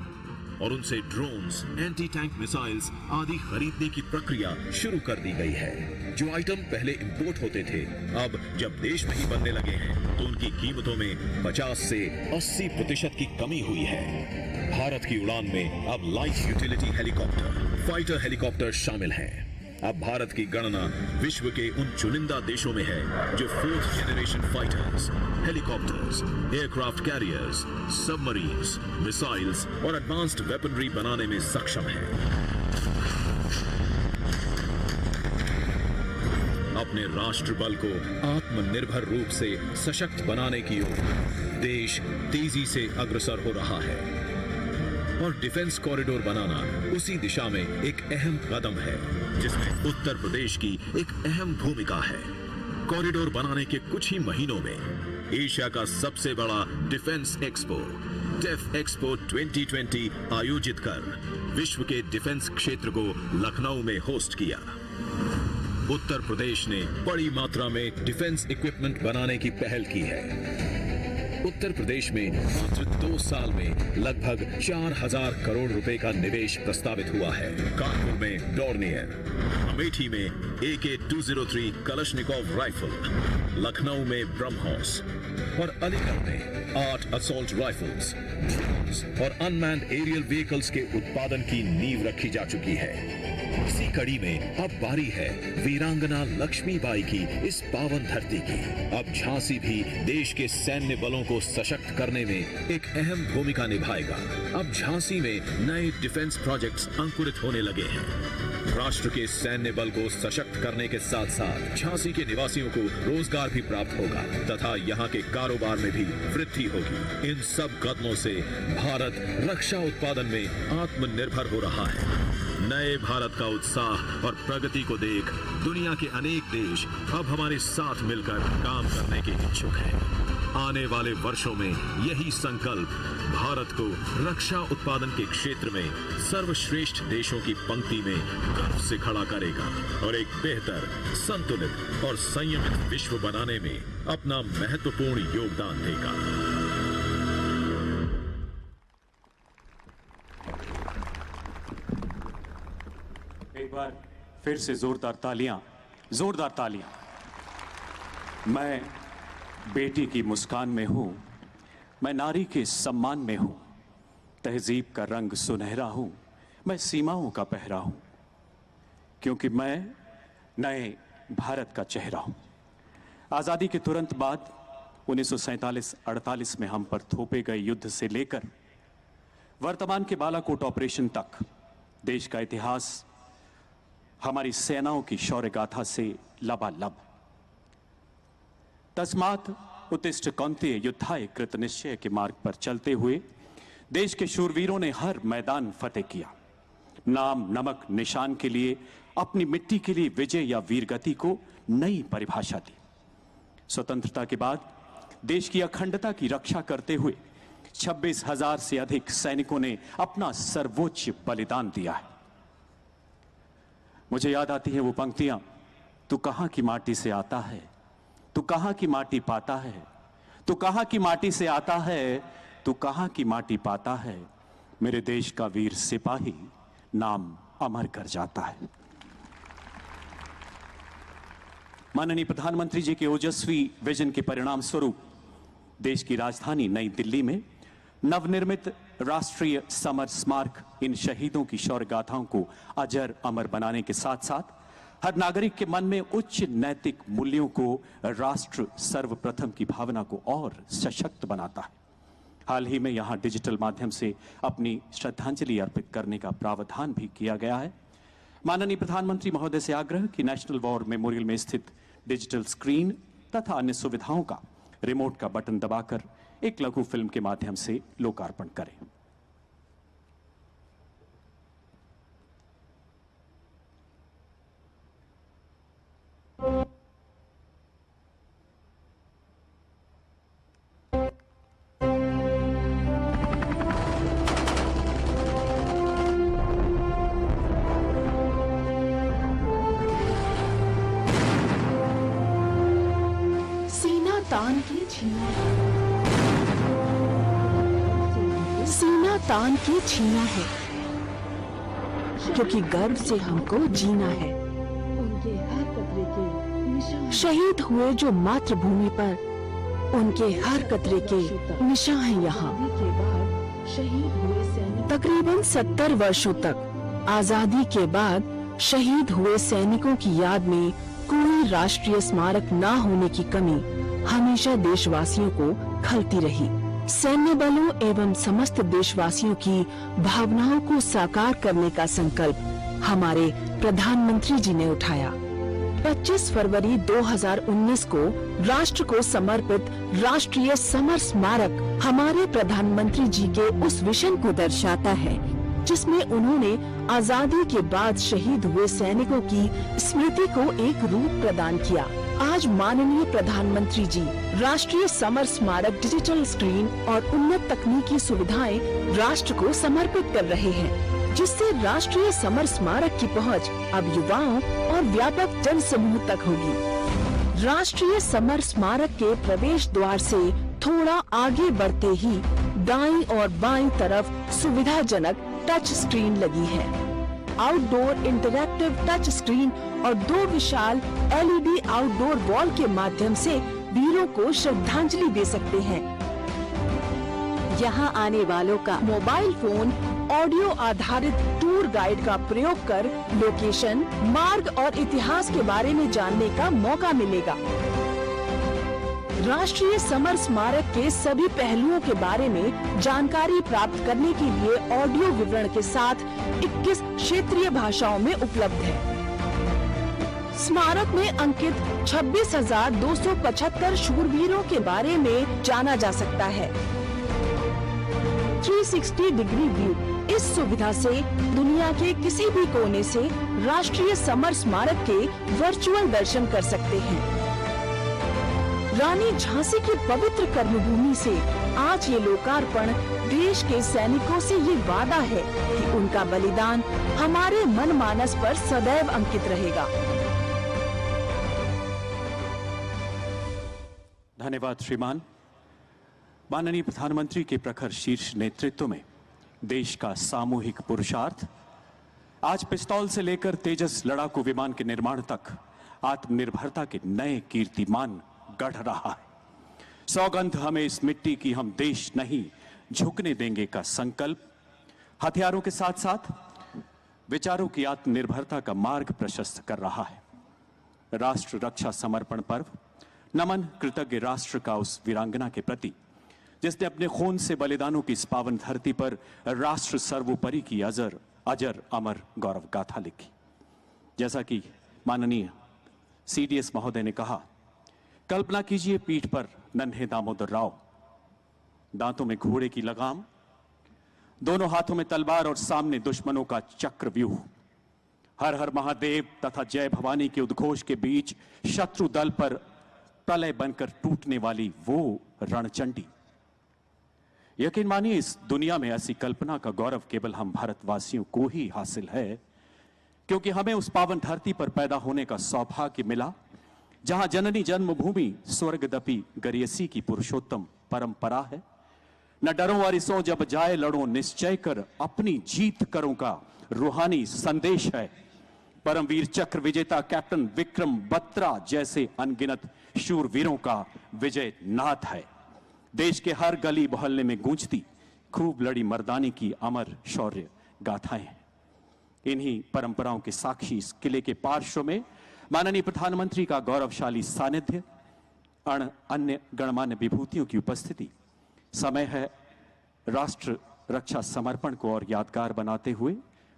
और उनसे ड्रोन्स, एंटी टैंक मिसाइल्स आदि खरीदने की प्रक्रिया शुरू कर दी गई है। जो आइटम पहले इंपोर्ट होते थे, अब जब देश में ही बनने लगे हैं तो उनकी कीमतों में 50 से 80% की कमी हुई है। भारत की उड़ान में अब light utility helicopter, fighter helicopter शामिल हैं। अब भारत की गणना विश्व के उन चुनिंदा देशों में है जो 4th generation fighters, helicopters, aircraft carriers, submarines, missiles और एडवांस्ड वेपनरी बनाने में सक्षम है। अपने राष्ट्र बल को आत्मनिर्भर रूप से सशक्त बनाने की ओर देश तेजी से अग्रसर हो रहा है और डिफेंस कॉरिडोर बनाना उसी दिशा में एक अहम कदम है, जिसमें उत्तर प्रदेश की एक अहम भूमिका है। कॉरिडोर बनाने के कुछ ही महीनों में एशिया का सबसे बड़ा डिफेंस एक्सपो डेफ एक्सपो 2020 आयोजित कर विश्व के डिफेंस क्षेत्र को लखनऊ में होस्ट किया। उत्तर प्रदेश ने बड़ी मात्रा में डिफेंस इक्विपमेंट बनाने की पहल की है। उत्तर प्रदेश में मात्र 2 साल में लगभग 4000 करोड़ रुपए का निवेश प्रस्तावित हुआ है। कानपुर में डॉर्नियर, अमेठी में AK-203 कलशनिकोव राइफल, लखनऊ में ब्रह्मोस और अलीगढ़ में 8 असॉल्ट राइफल्स, ड्रोन्स और अनमैन्ड एरियल व्हीकल्स के उत्पादन की नींव रखी जा चुकी है। इसी कड़ी में अब बारी है वीरांगना लक्ष्मीबाई की इस पावन धरती की। अब झांसी भी देश के सैन्य बलों को सशक्त करने में एक अहम भूमिका निभाएगा। अब झांसी में नए डिफेंस प्रोजेक्ट्स अंकुरित होने लगे हैं। राष्ट्र के सैन्य बल को सशक्त करने के साथ साथ झांसी के निवासियों को रोजगार भी प्राप्त होगा तथा यहाँ के कारोबार में भी वृद्धि होगी। इन सब कदमों से भारत रक्षा उत्पादन में आत्मनिर्भर हो रहा है। नए भारत का उत्साह और प्रगति को देख दुनिया के अनेक देश अब हमारे साथ मिलकर काम करने के इच्छुक हैं। आने वाले वर्षों में यही संकल्प भारत को रक्षा उत्पादन के क्षेत्र में सर्वश्रेष्ठ देशों की पंक्ति में गर्व से खड़ा करेगा और एक बेहतर, संतुलित और संयमित विश्व बनाने में अपना महत्वपूर्ण योगदान देगा। एक बार फिर से जोरदार तालियां, जोरदार तालियां। मैं बेटी की मुस्कान में हूं, मैं नारी के सम्मान में हूं, तहजीब का रंग सुनहरा हूं, मैं सीमाओं का पहरा हूं, क्योंकि मैं नए भारत का चेहरा हूं। आजादी के तुरंत बाद 1947-48 में हम पर थोपे गए युद्ध से लेकर वर्तमान के बालाकोट ऑपरेशन तक देश का इतिहास हमारी सेनाओं की शौर्य गाथा से लबालब। तस्मात् उत्तिष्ठ कौन्तेय युद्धाय कृत निश्चय के मार्ग पर चलते हुए देश के शूरवीरों ने हर मैदान फतेह किया। नाम नमक निशान के लिए, अपनी मिट्टी के लिए विजय या वीरगति को नई परिभाषा दी। स्वतंत्रता के बाद देश की अखंडता की रक्षा करते हुए 26,000 से अधिक सैनिकों ने अपना सर्वोच्च बलिदान दिया है। मुझे याद आती हैं वो पंक्तियां, तू कहां की माटी से आता है, तू कहां की माटी पाता है, तू कहां की माटी से आता है, तू कहां की माटी पाता है, मेरे देश का वीर सिपाही नाम अमर कर जाता है। माननीय प्रधानमंत्री जी के ओजस्वी विजन के परिणाम स्वरूप देश की राजधानी नई दिल्ली में नवनिर्मित राष्ट्रीय समर स्मारक इन शहीदों की शौर्य गाथाओं को अजर अमर बनाने के साथ साथ हर नागरिक के मन में उच्च नैतिक मूल्यों को, राष्ट्र सर्वप्रथम की भावना को और सशक्त बनाता है। हाल ही में यहां डिजिटल माध्यम से अपनी श्रद्धांजलि अर्पित करने का प्रावधान भी किया गया है। माननीय प्रधानमंत्री महोदय से आग्रह कि नेशनल वॉर मेमोरियल में स्थित डिजिटल स्क्रीन तथा अन्य सुविधाओं का रिमोट का बटन दबाकर एक लघु फिल्म के माध्यम से लोकार्पण करें। सीना तान के छीना, सीना तान के छीना है, क्योंकि गर्व से हमको जीना है। उनके हर कतरे के शहीद हुए जो मातृभूमि पर, उनके हर कतरे के निशान हैं यहाँ। तकरीबन 70 वर्षों तक आजादी के बाद शहीद हुए सैनिकों की याद में कोई राष्ट्रीय स्मारक न होने की कमी हमेशा देशवासियों को खलती रही। सैन्य बलों एवं समस्त देशवासियों की भावनाओं को साकार करने का संकल्प हमारे प्रधानमंत्री जी ने उठाया। 25 फरवरी 2019 को राष्ट्र को समर्पित राष्ट्रीय समर स्मारक हमारे प्रधानमंत्री जी के उस विजन को दर्शाता है जिसमें उन्होंने आजादी के बाद शहीद हुए सैनिकों की स्मृति को एक रूप प्रदान किया। आज माननीय प्रधानमंत्री जी राष्ट्रीय समर स्मारक डिजिटल स्क्रीन और उन्नत तकनीकी सुविधाएं राष्ट्र को समर्पित कर रहे हैं, जिससे राष्ट्रीय समर स्मारक की पहुंच अब युवाओं और व्यापक जन समूह तक होगी। राष्ट्रीय समर स्मारक के प्रवेश द्वार से थोड़ा आगे बढ़ते ही दाईं और बाईं तरफ सुविधाजनक टच स्क्रीन लगी है। आउटडोर इंटरैक्टिव टच स्क्रीन और 2 विशाल LED आउटडोर वॉल के माध्यम से वीरों को श्रद्धांजलि दे सकते हैं। यहाँ आने वालों का मोबाइल फोन ऑडियो आधारित टूर टूर गाइड का प्रयोग कर लोकेशन, मार्ग और इतिहास के बारे में जानने का मौका मिलेगा। राष्ट्रीय समर स्मारक के सभी पहलुओं के बारे में जानकारी प्राप्त करने के लिए ऑडियो विवरण के साथ 21 क्षेत्रीय भाषाओं में उपलब्ध है। स्मारक में अंकित 26,275 शूरवीरों के बारे में जाना जा सकता है। 360 डिग्री व्यू, इस सुविधा से दुनिया के किसी भी कोने से राष्ट्रीय समर स्मारक के वर्चुअल दर्शन कर सकते हैं। रानी झांसी की पवित्र कर्मभूमि से आज ये लोकार्पण देश के सैनिकों से ये वादा है कि उनका बलिदान हमारे मनमानस पर सदैव अंकित रहेगा। धन्यवाद श्रीमान। माननीय प्रधानमंत्री के प्रखर शीर्ष नेतृत्व में देश का सामूहिक पुरुषार्थ आज पिस्तौल से लेकर तेजस लड़ाकू विमान के निर्माण तक आत्मनिर्भरता के नए कीर्तिमान गढ़ रहा है। सौगंध हमें इस मिट्टी की हम देश नहीं झुकने देंगे का संकल्प हथियारों के साथ साथ विचारों की आत्मनिर्भरता का मार्ग प्रशस्त कर रहा है। राष्ट्र रक्षा समर्पण पर्व नमन कृतज्ञ राष्ट्र का उस वीरांगना के प्रति जिसने अपने खून से बलिदानों की इस पावन धरती पर राष्ट्र सर्वोपरि की अजर अमर गौरव गाथा लिखी। जैसा कि माननीय सीडीएस महोदय ने कहा, कल्पना कीजिए पीठ पर नन्हे दामोदर राव, दांतों में घोड़े की लगाम, दोनों हाथों में तलवार और सामने दुश्मनों का चक्रव्यूह। हर हर महादेव तथा जय भवानी के उद्घोष के बीच शत्रु दल पर प्रलय बनकर टूटने वाली वो रणचंडी। यकीन मानिए इस दुनिया में ऐसी कल्पना का गौरव केवल हम भारतवासियों को ही हासिल है, क्योंकि हमें उस पावन धरती पर पैदा होने का सौभाग्य मिला जहां जननी जन्मभूमि स्वर्गदपि गरियसी की पुरुषोत्तम परंपरा है। न डरो अरिसों जब जाए लड़ो निश्चय कर अपनी जीत करो का रूहानी संदेश है। परमवीर चक्र विजेता कैप्टन विक्रम बत्रा जैसे अनगिनत शूरवीरों का विजय नाथ है। देश के हर गली मोहल्ले में गूंजती खूब लड़ी मर्दानी की अमर शौर्य गाथाएं हैं। इन्हीं परंपराओं के साक्षी इस किले के पार्श्व में माननीय प्रधानमंत्री का गौरवशाली सानिध्य, अन्य गणमान्य विभूतियों की उपस्थिति। समय है राष्ट्र रक्षा समर्पण को और यादगार बनाते हुए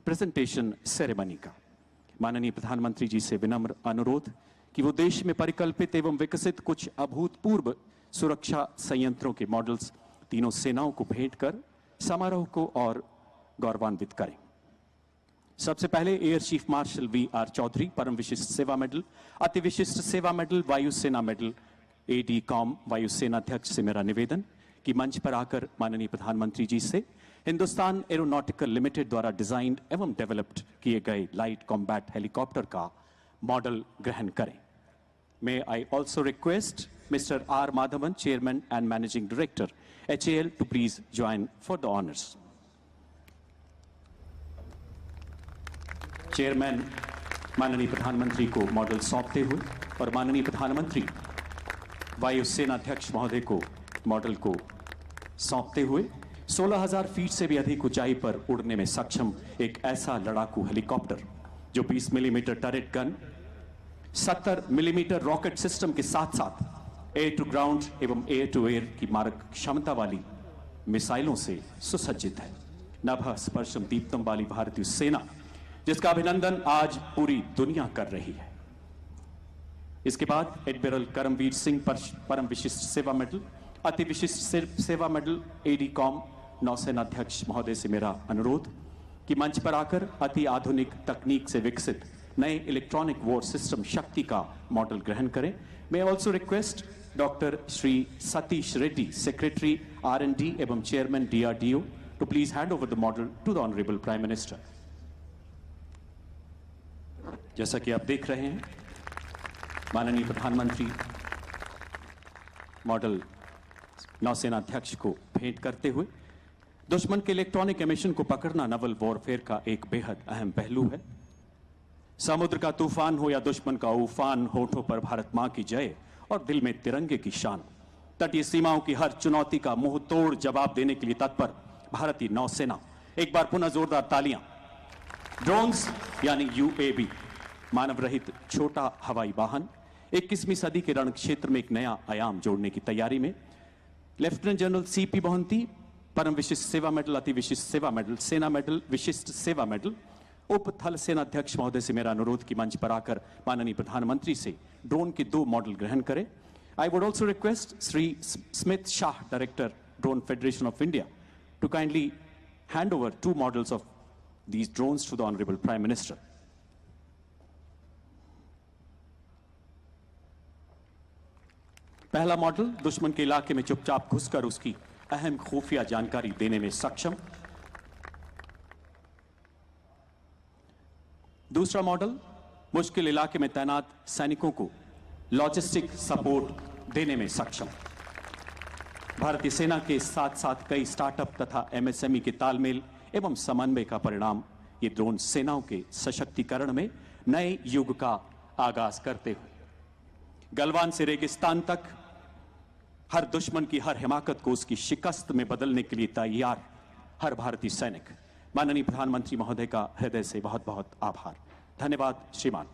प्रेजेंटेशन सेरेमनी का। माननीय प्रधानमंत्री जी से विनम्र अनुरोध कि वो देश में परिकल्पित एवं विकसित कुछ अभूतपूर्व सुरक्षा संयंत्रों के मॉडल्स तीनों सेनाओं को भेंट कर समारोह को और गौरवान्वित करें। सबसे पहले air chief marshal V R. Chaudhari परम विशिष्ट सेवा मेडल, अति विशिष्ट सेवा मेडल, वायुसेना मेडल, एडी कॉम वायुसेना अध्यक्ष से मेरा निवेदन कि मंच पर आकर माननीय प्रधानमंत्री जी से हिंदुस्तान एरोनॉटिकल लिमिटेड द्वारा डिजाइन एवं डेवलप्ड किए गए लाइट कॉम्बैट हेलीकॉप्टर का मॉडल ग्रहण करें। May I also request Mr. R. Madhavan, Chairman and Managing Director, HAL, to please join for the honors. Chairman माननीय प्रधानमंत्री को मॉडल सौंपते हुए और माननीय प्रधानमंत्री वायुसेना अध्यक्ष महोदय को मॉडल को सौंपते हुए 16,000 फीट से भी अधिक ऊंचाई पर उड़ने में सक्षम एक ऐसा लड़ाकू हेलीकॉप्टर जो 20 millimetre turret gun, 70 millimetre rocket system के साथ साथ एयर टू ग्राउंड एवं एयर टू एयर की मारक क्षमता वाली मिसाइलों से सुसज्जित है। नभ स्पर्शम दीप्तम वाली भारतीय सेना जिसका अभिनंदन आज पूरी दुनिया कर रही है। इसके बाद एडमिरल करमवीर सिंह परम विशिष्ट सेवा मेडल, अति विशिष्ट सेवा मेडल, एडी कॉम नौसेना अध्यक्ष महोदय से मेरा अनुरोध कि मंच पर आकर अति आधुनिक तकनीक से विकसित नए इलेक्ट्रॉनिक वॉर सिस्टम शक्ति का मॉडल ग्रहण करें। मैं also request doctor Shri Satish Reddy, secretary R&D एवं chairman DRDO, to please hand over the model to the honourable prime minister. जैसा कि आप देख रहे हैं, माननीय प्रधानमंत्री मॉडल नौसेना अध्यक्ष को भेंट करते हुए दुश्मन के इलेक्ट्रॉनिक एमिशन को पकड़ना नवल वॉरफेयर का एक बेहद अहम पहलू है। समुद्र का तूफान हो या दुश्मन का उफान, होठों पर भारत मां की जय और दिल में तिरंगे की शान। तटीय सीमाओं की हर चुनौती का मुंह तोड़ जवाब देने के लिए तत्पर भारतीय नौसेना। एक बार पुनः जोरदार तालियां। ड्रोन्स यानी यूएवी, मानव रहित छोटा हवाई वाहन 21वीं सदी के रण क्षेत्र में एक नया आयाम जोड़ने की तैयारी में। लेफ्टिनेंट जनरल सीपी मोहंती, परम विशिष्ट सेवा मेडल, अति विशिष्ट सेवा मेडल, सेना मेडल, विशिष्ट सेवा मेडल। उप थल सेनाध्यक्ष महोदय से मेरा अनुरोध कि मंच पर आकर माननीय प्रधानमंत्री से ड्रोन के 2 मॉडल ग्रहण करें। I would also request Shri Smit Shah, director drone federation of India, to kindly hand over 2 models of these drones to the Honorable Prime Minister. पहला मॉडल दुश्मन के इलाके में चुपचाप घुसकर उसकी अहम खुफिया जानकारी देने में सक्षम। दूसरा मॉडल मुश्किल इलाके में तैनात सैनिकों को लॉजिस्टिक सपोर्ट देने में सक्षम। भारतीय सेना के साथ साथ कई स्टार्टअप तथा एमएसएमई के तालमेल एवं समन्वय का परिणाम ये ड्रोन सेनाओं के सशक्तिकरण में नए युग का आगाज करते हुए गलवान से रेगिस्तान तक हर दुश्मन की हर हिमाकत को उसकी शिकस्त में बदलने के लिए तैयार हर भारतीय सैनिक। माननीय प्रधानमंत्री महोदय का हृदय से बहुत बहुत आभार। धन्यवाद श्रीमान।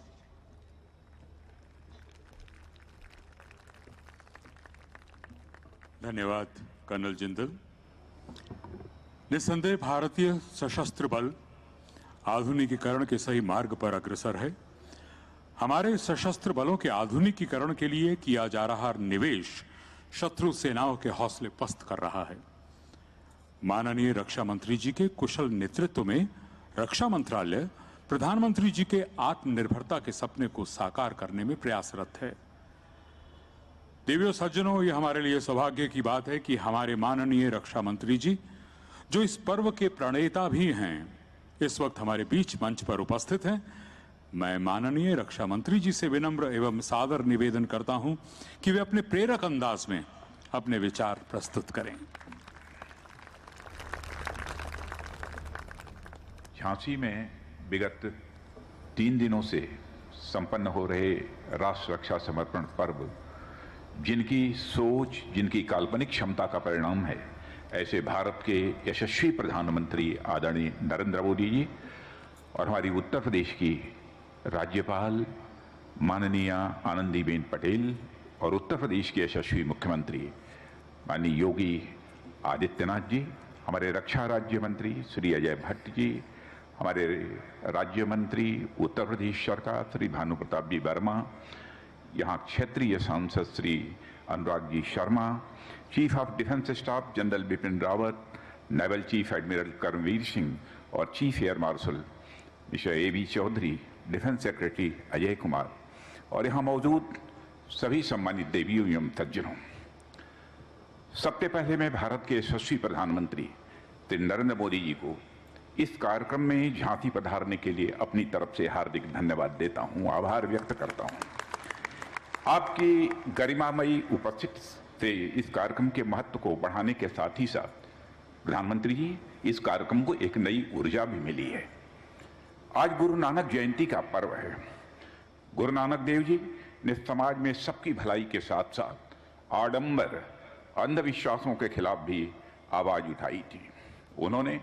धन्यवाद कर्नल जिंदल। निस्संदेह भारतीय सशस्त्र बल आधुनिकीकरण के सही मार्ग पर अग्रसर है। हमारे सशस्त्र बलों के आधुनिकीकरण के लिए किया जा रहा निवेश शत्रु सेनाओं के हौसले पस्त कर रहा है। माननीय रक्षा मंत्री जी के कुशल नेतृत्व में रक्षा मंत्रालय प्रधानमंत्री जी के आत्मनिर्भरता के सपने को साकार करने में प्रयासरत है। देवियों सज्जनों, यह हमारे लिए सौभाग्य की बात है कि हमारे माननीय रक्षा मंत्री जी, जो इस पर्व के प्रणेता भी हैं, इस वक्त हमारे बीच मंच पर उपस्थित हैं। मैं माननीय रक्षा मंत्री जी से विनम्र एवं सादर निवेदन करता हूं कि वे अपने प्रेरक अंदाज में अपने विचार प्रस्तुत करें। झांसी में विगत 3 दिनों से संपन्न हो रहे राष्ट्र रक्षा समर्पण पर्व जिनकी सोच, जिनकी काल्पनिक क्षमता का परिणाम है, ऐसे भारत के यशस्वी प्रधानमंत्री आदरणीय नरेंद्र मोदी जी और हमारी उत्तर प्रदेश की राज्यपाल माननीय आनंदीबेन पटेल और उत्तर प्रदेश के यशस्वी मुख्यमंत्री माननीय योगी आदित्यनाथ जी, हमारे रक्षा राज्य मंत्री श्री अजय भट्ट जी, हमारे राज्य मंत्री उत्तर प्रदेश सरकार श्री भानु प्रताप जी वर्मा, यहाँ क्षेत्रीय सांसद Shri Anurag ji Sharma, chief of defence staff general Bipin Rawat, naval chief admiral Karambir Singh और chief air marshal mister A B. Chaudhary, defence secretary Ajay Kumar और यहाँ मौजूद सभी सम्मानित देवियों एवं सज्जनों, सबसे पहले मैं भारत के यशस्वी प्रधानमंत्री श्री नरेंद्र मोदी जी को इस कार्यक्रम में झांसी पधारने के लिए अपनी तरफ से हार्दिक धन्यवाद देता हूँ, आभार व्यक्त करता हूँ। आपकी गरिमामयी उपस्थिति से इस कार्यक्रम के महत्व को बढ़ाने के साथ ही साथ प्रधानमंत्री जी, इस कार्यक्रम को एक नई ऊर्जा भी मिली है। आज गुरु नानक जयंती का पर्व है। गुरु नानक देव जी ने समाज में सबकी भलाई के साथ साथ आडंबर, अंधविश्वासों के खिलाफ भी आवाज उठाई थी। उन्होंने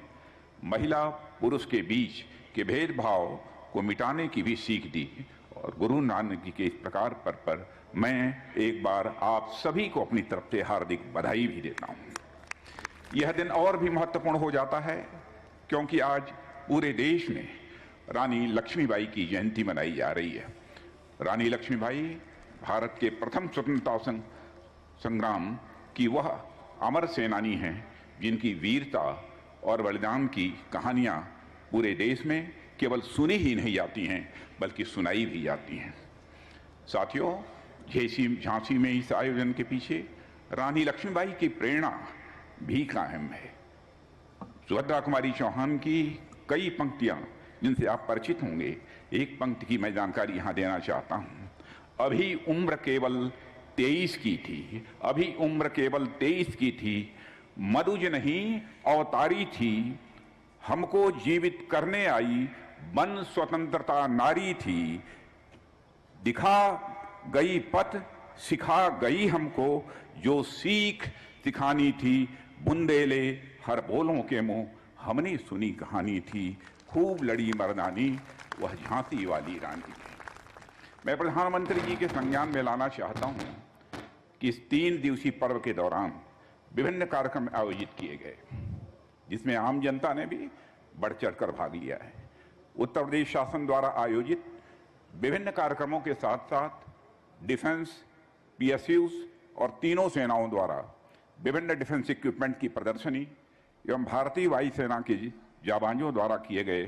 महिला पुरुष के बीच के भेदभाव को मिटाने की भी सीख दी और गुरु नानक जी के इस प्रकार पर मैं एक बार आप सभी को अपनी तरफ से हार्दिक बधाई भी देता हूं। यह दिन और भी महत्वपूर्ण हो जाता है क्योंकि आज पूरे देश में रानी लक्ष्मीबाई की जयंती मनाई जा रही है। रानी लक्ष्मीबाई भारत के प्रथम स्वतंत्रता संग्राम की वह अमर सेनानी हैं जिनकी वीरता और बलिदान की कहानियां पूरे देश में केवल सुनी ही नहीं जाती हैं बल्कि सुनाई भी जाती हैं। साथियों, झांसी में इस आयोजन के पीछे रानी लक्ष्मीबाई की प्रेरणा भी कायम है। सुभद्रा कुमारी चौहान की कई पंक्तियां जिनसे आप परिचित होंगे, एक पंक्ति की मैं जानकारी यहां देना चाहता हूं। अभी उम्र केवल 23 की थी, अभी उम्र केवल 23 की थी, मधुज नहीं अवतारी थी, हमको जीवित करने आई बन स्वतंत्रता नारी थी, दिखा गई पथ सिखा गई हमको, जो सीख सिखानी थी बुंदेले हर बोलों के मुंह, हमने सुनी कहानी थी, खूब लड़ी मर्दानी वह झांसी वाली रानी। मैं प्रधानमंत्री जी के संज्ञान में लाना चाहता हूं कि इस 3 दिवसीय पर्व के दौरान विभिन्न कार्यक्रम आयोजित किए गए, जिसमें आम जनता ने भी बढ़ चढ़कर भाग लिया है। उत्तर प्रदेश शासन द्वारा आयोजित विभिन्न कार्यक्रमों के साथ साथ डिफेंस, PSUs और तीनों सेनाओं द्वारा विभिन्न डिफेंस इक्विपमेंट की प्रदर्शनी एवं भारतीय वायुसेना के जाबाजों द्वारा किए गए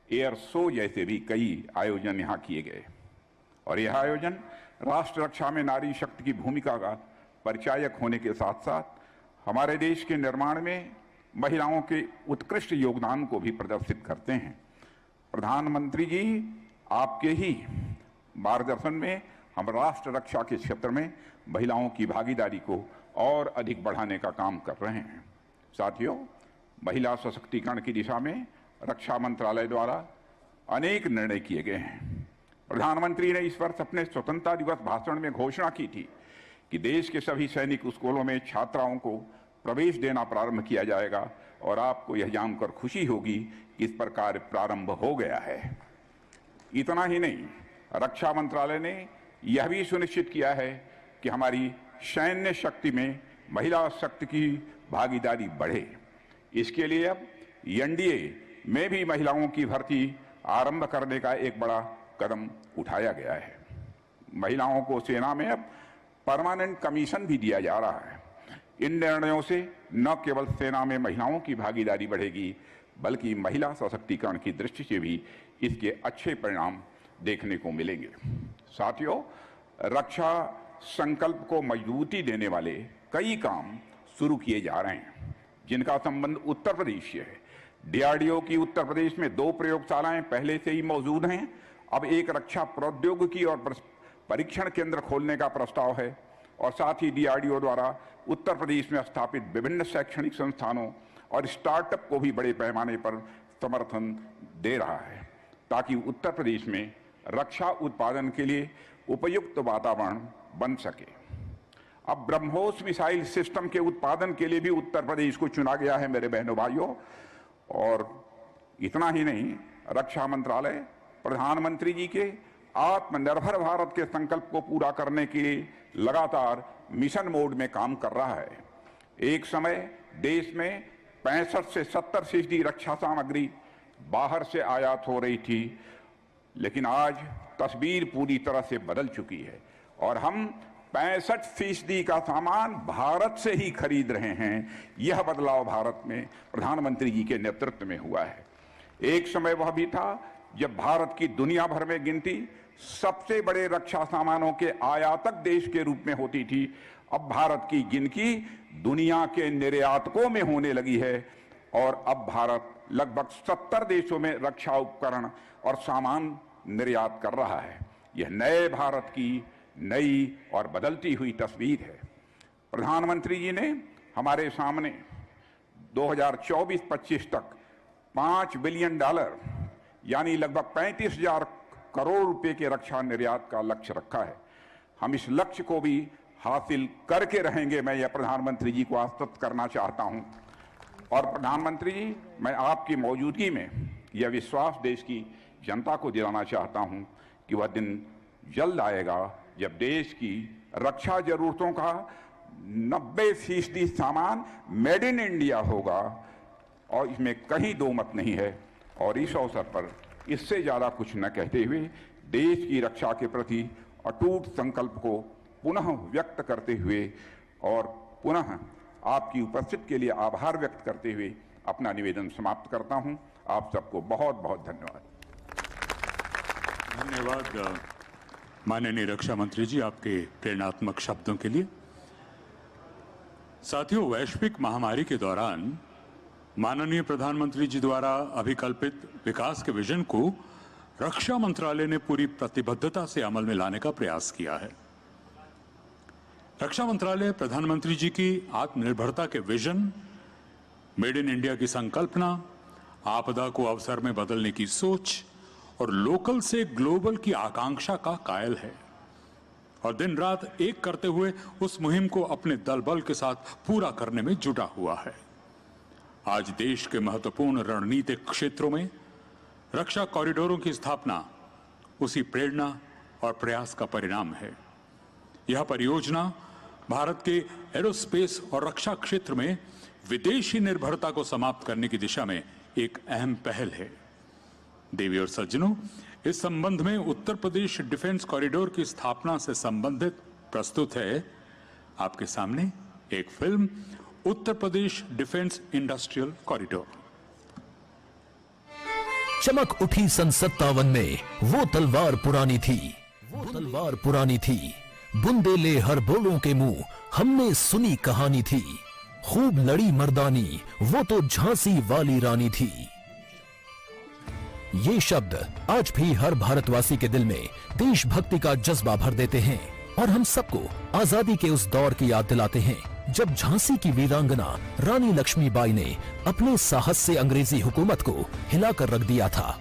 एयर शो जैसे भी कई आयोजन यहाँ किए गए। और यह आयोजन राष्ट्र रक्षा में नारी शक्ति की भूमिका का परिचायक होने के साथ साथ हमारे देश के निर्माण में महिलाओं के उत्कृष्ट योगदान को भी प्रदर्शित करते हैं। प्रधानमंत्री जी, आपके ही मार्गदर्शन में हम राष्ट्र रक्षा के क्षेत्र में महिलाओं की भागीदारी को और अधिक बढ़ाने का काम कर रहे हैं। साथियों, महिला सशक्तिकरण की दिशा में रक्षा मंत्रालय द्वारा अनेक निर्णय किए गए हैं। प्रधानमंत्री ने इस वर्ष अपने स्वतंत्रता दिवस भाषण में घोषणा की थी कि देश के सभी सैनिक स्कूलों में छात्राओं को प्रवेश देना प्रारंभ किया जाएगा और आपको यह जानकर खुशी होगी कि इस पर कार्य प्रारंभ हो गया है। इतना ही नहीं, रक्षा मंत्रालय ने यह भी सुनिश्चित किया है कि हमारी सैन्य शक्ति में महिला शक्ति की भागीदारी बढ़े। इसके लिए अब NDA में भी महिलाओं की भर्ती आरंभ करने का एक बड़ा कदम उठाया गया है। महिलाओं को सेना में अब परमानेंट कमीशन भी दिया जा रहा है। इन निर्णयों से न केवल सेना में महिलाओं की भागीदारी बढ़ेगी, बल्कि महिला सशक्तिकरण की दृष्टि से भी इसके अच्छे परिणाम देखने को मिलेंगे। साथियों, रक्षा संकल्प को मजबूती देने वाले कई काम शुरू किए जा रहे हैं, जिनका संबंध उत्तर प्रदेश से है। DRDO की उत्तर प्रदेश में 2 प्रयोगशालाएं पहले से ही मौजूद हैं। अब एक रक्षा प्रौद्योगिकी और परीक्षण केंद्र खोलने का प्रस्ताव है और साथ ही DRDO द्वारा उत्तर प्रदेश में स्थापित विभिन्न शैक्षणिक संस्थानों और स्टार्टअप को भी बड़े पैमाने पर समर्थन दे रहा है, ताकि उत्तर प्रदेश में रक्षा उत्पादन के लिए उपयुक्त वातावरण बन सके। अब ब्रह्मोस मिसाइल सिस्टम के उत्पादन के लिए भी उत्तर प्रदेश को चुना गया है मेरे बहनों भाइयों। और इतना ही नहीं, रक्षा मंत्रालय प्रधानमंत्री जी के आत्मनिर्भर भारत के संकल्प को पूरा करने के लिए लगातार मिशन मोड में काम कर रहा है। एक समय देश में 65 से 70% रक्षा सामग्री बाहर से आयात हो रही थी, लेकिन आज तस्वीर पूरी तरह से बदल चुकी है और हम 65% का सामान भारत से ही खरीद रहे हैं। यह बदलाव भारत में प्रधानमंत्री जी के नेतृत्व में हुआ है। एक समय वह भी था जब भारत की दुनिया भर में गिनती सबसे बड़े रक्षा सामानों के आयातक देश के रूप में होती थी। अब भारत की गिनती दुनिया के निर्यातकों में होने लगी है और अब भारत लगभग 70 देशों में रक्षा उपकरण और सामान निर्यात कर रहा है। यह नए भारत की नई और बदलती हुई तस्वीर है। प्रधानमंत्री जी ने हमारे सामने 2024-25 तक $5 बिलियन यानी लगभग 35,000 करोड़ रुपए के रक्षा निर्यात का लक्ष्य रखा है। हम इस लक्ष्य को भी हासिल करके रहेंगे, मैं यह प्रधानमंत्री जी को आश्वस्त करना चाहता हूं। और प्रधानमंत्री जी, मैं आपकी मौजूदगी में यह विश्वास देश की जनता को दिलाना चाहता हूं कि वह दिन जल्द आएगा जब देश की रक्षा जरूरतों का 90% सामान मेड इन इंडिया होगा और इसमें कहीं दो मत नहीं है। और इस अवसर पर इससे ज्यादा कुछ न कहते हुए देश की रक्षा के प्रति अटूट संकल्प को पुनः व्यक्त करते हुए और पुनः आपकी उपस्थिति के लिए आभार व्यक्त करते हुए अपना निवेदन समाप्त करता हूं। आप सबको बहुत बहुत धन्यवाद। धन्यवाद माननीय रक्षा मंत्री जी, आपके प्रेरणात्मक शब्दों के लिए। साथियों, वैश्विक महामारी के दौरान माननीय प्रधानमंत्री जी द्वारा अभिकल्पित विकास के विजन को रक्षा मंत्रालय ने पूरी प्रतिबद्धता से अमल में लाने का प्रयास किया है। रक्षा मंत्रालय प्रधानमंत्री जी की आत्मनिर्भरता के विजन, मेड इन इंडिया की संकल्पना, आपदा को अवसर में बदलने की सोच और लोकल से ग्लोबल की आकांक्षा का कायल है और दिन रात एक करते हुए उस मुहिम को अपने दल बल के साथ पूरा करने में जुटा हुआ है। आज देश के महत्वपूर्ण रणनीतिक क्षेत्रों में रक्षा कॉरिडोरों की स्थापना उसी प्रेरणा और प्रयास का परिणाम है। यह परियोजना भारत के एरोस्पेस और रक्षा क्षेत्र में विदेशी निर्भरता को समाप्त करने की दिशा में एक अहम पहल है। देवी और सज्जनों, इस संबंध में उत्तर प्रदेश डिफेंस कॉरिडोर की स्थापना से संबंधित प्रस्तुत है आपके सामने एक film, Uttar Pradesh defence industrial corridor. चमक उठी सन 57 में, वो तलवार पुरानी थी, वो तलवार पुरानी थी, बुंदेले हर बोलों के मुंह, हमने सुनी कहानी थी, खूब लड़ी मर्दानी, वो तो झांसी वाली रानी थी। ये शब्द आज भी हर भारतवासी के दिल में देशभक्ति का जज्बा भर देते हैं और हम सबको आजादी के उस दौर की याद दिलाते हैं जब झांसी की वीरांगना रानी लक्ष्मीबाई ने अपने साहस से अंग्रेजी हुकूमत को हिलाकर रख दिया था।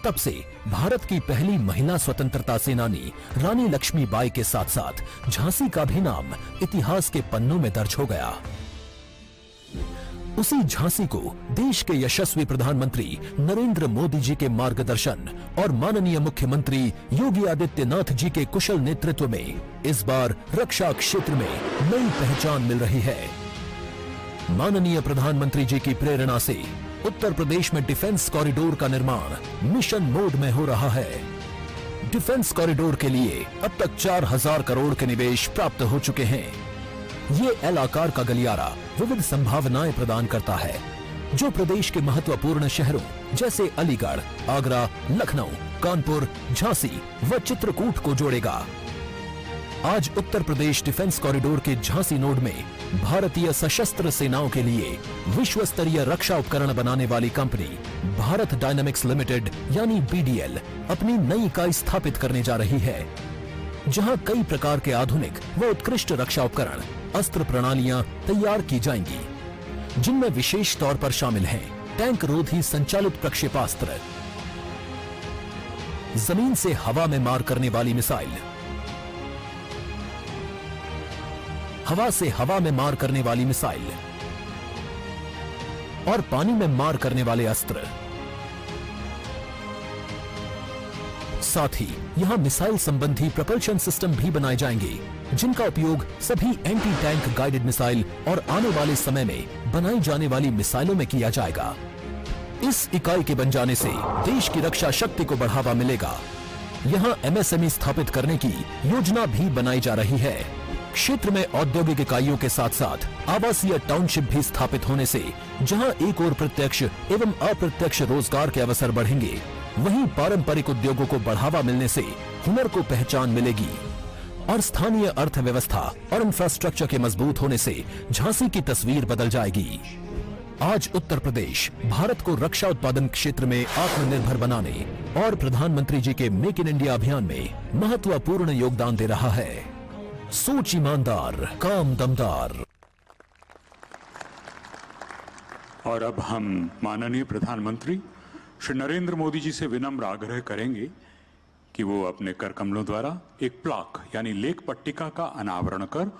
तब से भारत की पहली महिला स्वतंत्रता सेनानी रानी लक्ष्मीबाई के साथ साथ झांसी का भी नाम इतिहास के पन्नों में दर्ज हो गया। उसी झांसी को देश के यशस्वी प्रधानमंत्री नरेंद्र मोदी जी के मार्गदर्शन और माननीय मुख्यमंत्री योगी आदित्यनाथ जी के कुशल नेतृत्व में इस बार रक्षा क्षेत्र में नई पहचान मिल रही है। माननीय प्रधानमंत्री जी की प्रेरणा से उत्तर प्रदेश में डिफेंस कॉरिडोर का निर्माण मिशन मोड में हो रहा है। डिफेंस कॉरिडोर के लिए अब तक 4000 करोड़ के निवेश प्राप्त हो चुके हैं। ये एल आकार का गलियारा विविध संभावनाएं प्रदान करता है जो प्रदेश के महत्वपूर्ण शहरों जैसे अलीगढ़, आगरा, लखनऊ, कानपुर, झांसी व चित्रकूट को जोड़ेगा। आज उत्तर प्रदेश डिफेंस कॉरिडोर के झांसी नोड में भारतीय सशस्त्र सेनाओं के लिए विश्व स्तरीय रक्षा उपकरण बनाने वाली कंपनी भारत डायनामिक्स लिमिटेड यानी बीडीएल अपनी नई इकाई स्थापित करने जा रही है, जहां कई प्रकार के आधुनिक व उत्कृष्ट रक्षा उपकरण, अस्त्र प्रणालियां तैयार की जाएंगी, जिनमें विशेष तौर पर शामिल हैं टैंक रोधी संचालित प्रक्षेपास्त्र, जमीन से हवा में मार करने वाली मिसाइल, हवा से हवा में मार करने वाली मिसाइल और पानी में मार करने वाले अस्त्र। साथ ही यहां मिसाइल संबंधी प्रपल्शन सिस्टम भी बनाए जाएंगे, जिनका उपयोग सभी एंटी टैंक गाइडेड मिसाइल और आने वाले समय में बनाई जाने वाली मिसाइलों में किया जाएगा। इस इकाई के बन जाने से देश की रक्षा शक्ति को बढ़ावा मिलेगा। यहां एमएसएमई स्थापित करने की योजना भी बनाई जा रही है। क्षेत्र में औद्योगिक इकाइयों के साथ साथ आवासीय टाउनशिप भी स्थापित होने से जहां एक ओर प्रत्यक्ष एवं अप्रत्यक्ष रोजगार के अवसर बढ़ेंगे, वहीं पारंपरिक उद्योगों को बढ़ावा मिलने से हुनर को पहचान मिलेगी और स्थानीय अर्थव्यवस्था और इंफ्रास्ट्रक्चर के मजबूत होने से झांसी की तस्वीर बदल जाएगी। आज उत्तर प्रदेश भारत को रक्षा उत्पादन क्षेत्र में आत्मनिर्भर बनाने और प्रधानमंत्री जी के मेक इन इंडिया अभियान में महत्वपूर्ण योगदान दे रहा है। सोच ईमानदार, काम दमदार। और अब हम माननीय प्रधानमंत्री श्री नरेंद्र मोदी जी से विनम्र आग्रह करेंगे कि वो अपने कर कमलों द्वारा एक प्लाक यानी लेख पट्टिका का अनावरण कर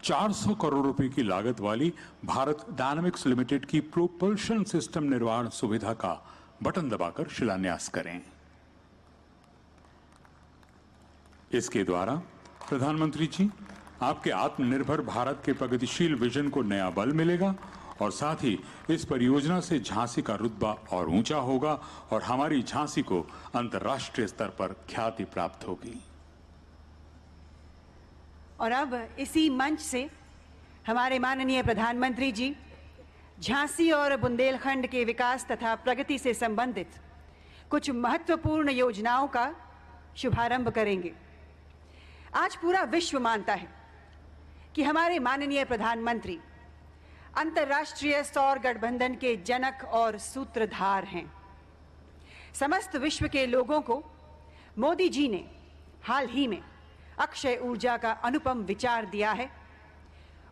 400 करोड़ रुपए की लागत वाली भारत डायनामिक्स लिमिटेड की प्रोपल्शन सिस्टम निर्माण सुविधा का बटन दबाकर शिलान्यास करें। इसके द्वारा प्रधानमंत्री जी, आपके आत्मनिर्भर भारत के प्रगतिशील विजन को नया बल मिलेगा और साथ ही इस परियोजना से झांसी का रुतबा और ऊंचा होगा और हमारी झांसी को अंतर्राष्ट्रीय स्तर पर ख्याति प्राप्त होगी। और अब इसी मंच से हमारे माननीय प्रधानमंत्री जी झांसी और बुंदेलखंड के विकास तथा प्रगति से संबंधित कुछ महत्वपूर्ण योजनाओं का शुभारंभ करेंगे। आज पूरा विश्व मानता है कि हमारे माननीय प्रधानमंत्री अंतर्राष्ट्रीय सौर गठबंधन के जनक और सूत्रधार हैं। समस्त विश्व के लोगों को मोदी जी ने हाल ही में अक्षय ऊर्जा का अनुपम विचार दिया है।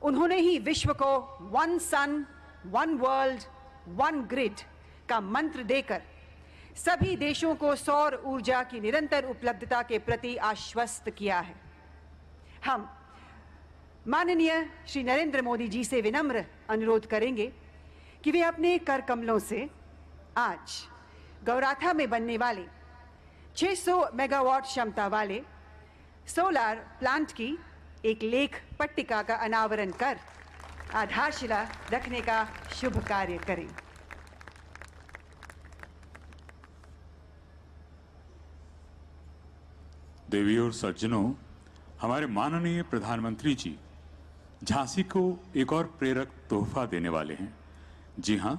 उन्होंने ही विश्व को वन सन, वन वर्ल्ड, वन ग्रिड का मंत्र देकर सभी देशों को सौर ऊर्जा की निरंतर उपलब्धता के प्रति आश्वस्त किया है। हम माननीय श्री नरेंद्र मोदी जी से विनम्र अनुरोध करेंगे कि वे अपने कर कमलों से आज गौराथा में बनने वाले 600 मेगावाट क्षमता वाले सोलार प्लांट की एक लेख पट्टिका का अनावरण कर आधारशिला रखने का शुभ कार्य करें। देवी और सज्जनों, हमारे माननीय प्रधानमंत्री जी झांसी को एक और प्रेरक तोहफा देने वाले हैं। जी हां,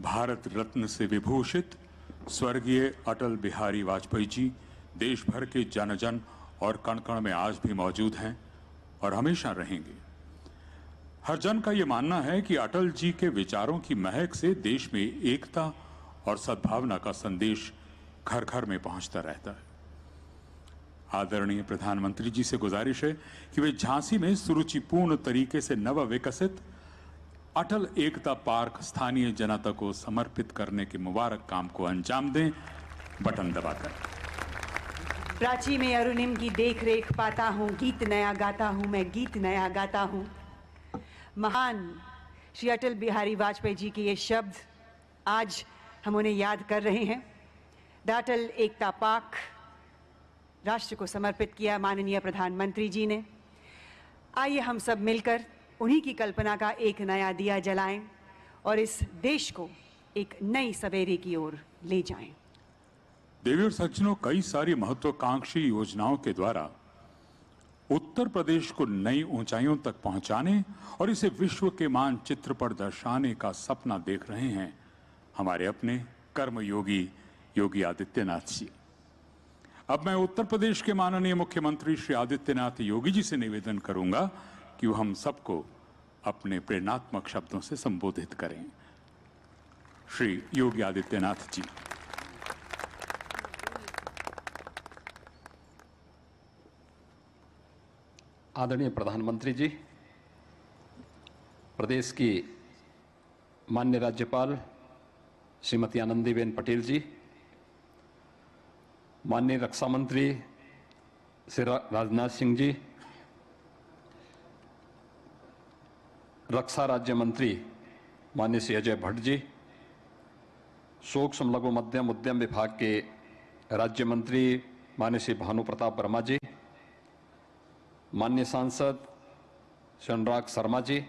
भारत रत्न से विभूषित स्वर्गीय अटल बिहारी वाजपेयी जी देश भर के जन जन और कण कण में आज भी मौजूद हैं और हमेशा रहेंगे। हर जन का ये मानना है कि अटल जी के विचारों की महक से देश में एकता और सद्भावना का संदेश घर घर में पहुंचता रहता है। आदरणीय प्रधानमंत्री जी से गुजारिश है कि वे झांसी में सुरुचिपूर्ण तरीके से नव विकसित अटल एकता पार्क स्थानीय जनता को समर्पित करने के मुबारक काम को अंजाम दें। बटन दबाकर। प्राची में अरुणिम की देख रेख पाता हूँ, गीत नया गाता हूँ, मैं गीत नया गाता हूँ। महान श्री अटल बिहारी वाजपेयी जी के ये शब्द आज हम उन्हें याद कर रहे हैं। द अटल एकता पार्क राष्ट्र को समर्पित किया माननीय प्रधानमंत्री जी ने। आइए हम सब मिलकर उन्हीं की कल्पना का एक नया दिया जलाएं और इस देश को एक नई सवेरे की ओर ले जाएं। देवी और सज्जनों, कई सारी महत्वाकांक्षी योजनाओं के द्वारा उत्तर प्रदेश को नई ऊंचाइयों तक पहुंचाने और इसे विश्व के मानचित्र पर दर्शाने का सपना देख रहे हैं हमारे अपने कर्मयोगी योगी आदित्यनाथ जी। अब मैं उत्तर प्रदेश के माननीय मुख्यमंत्री श्री आदित्यनाथ योगी जी से निवेदन करूंगा कि वो हम सबको अपने प्रेरणात्मक शब्दों से संबोधित करें। श्री योगी आदित्यनाथ जी। आदरणीय प्रधानमंत्री जी, प्रदेश की माननीय राज्यपाल श्रीमती आनंदीबेन पटेल जी, माननीय रक्षा मंत्री श्री राजनाथ सिंह जी, रक्षा राज्य मंत्री माननीय श्री अजय भट्ट जी, सूक्ष्म लघु मध्यम उद्यम विभाग के राज्य मंत्री माननीय श्री भानु प्रताप वर्मा जी, माननीय सांसद श्री अनुराग शर्मा जी,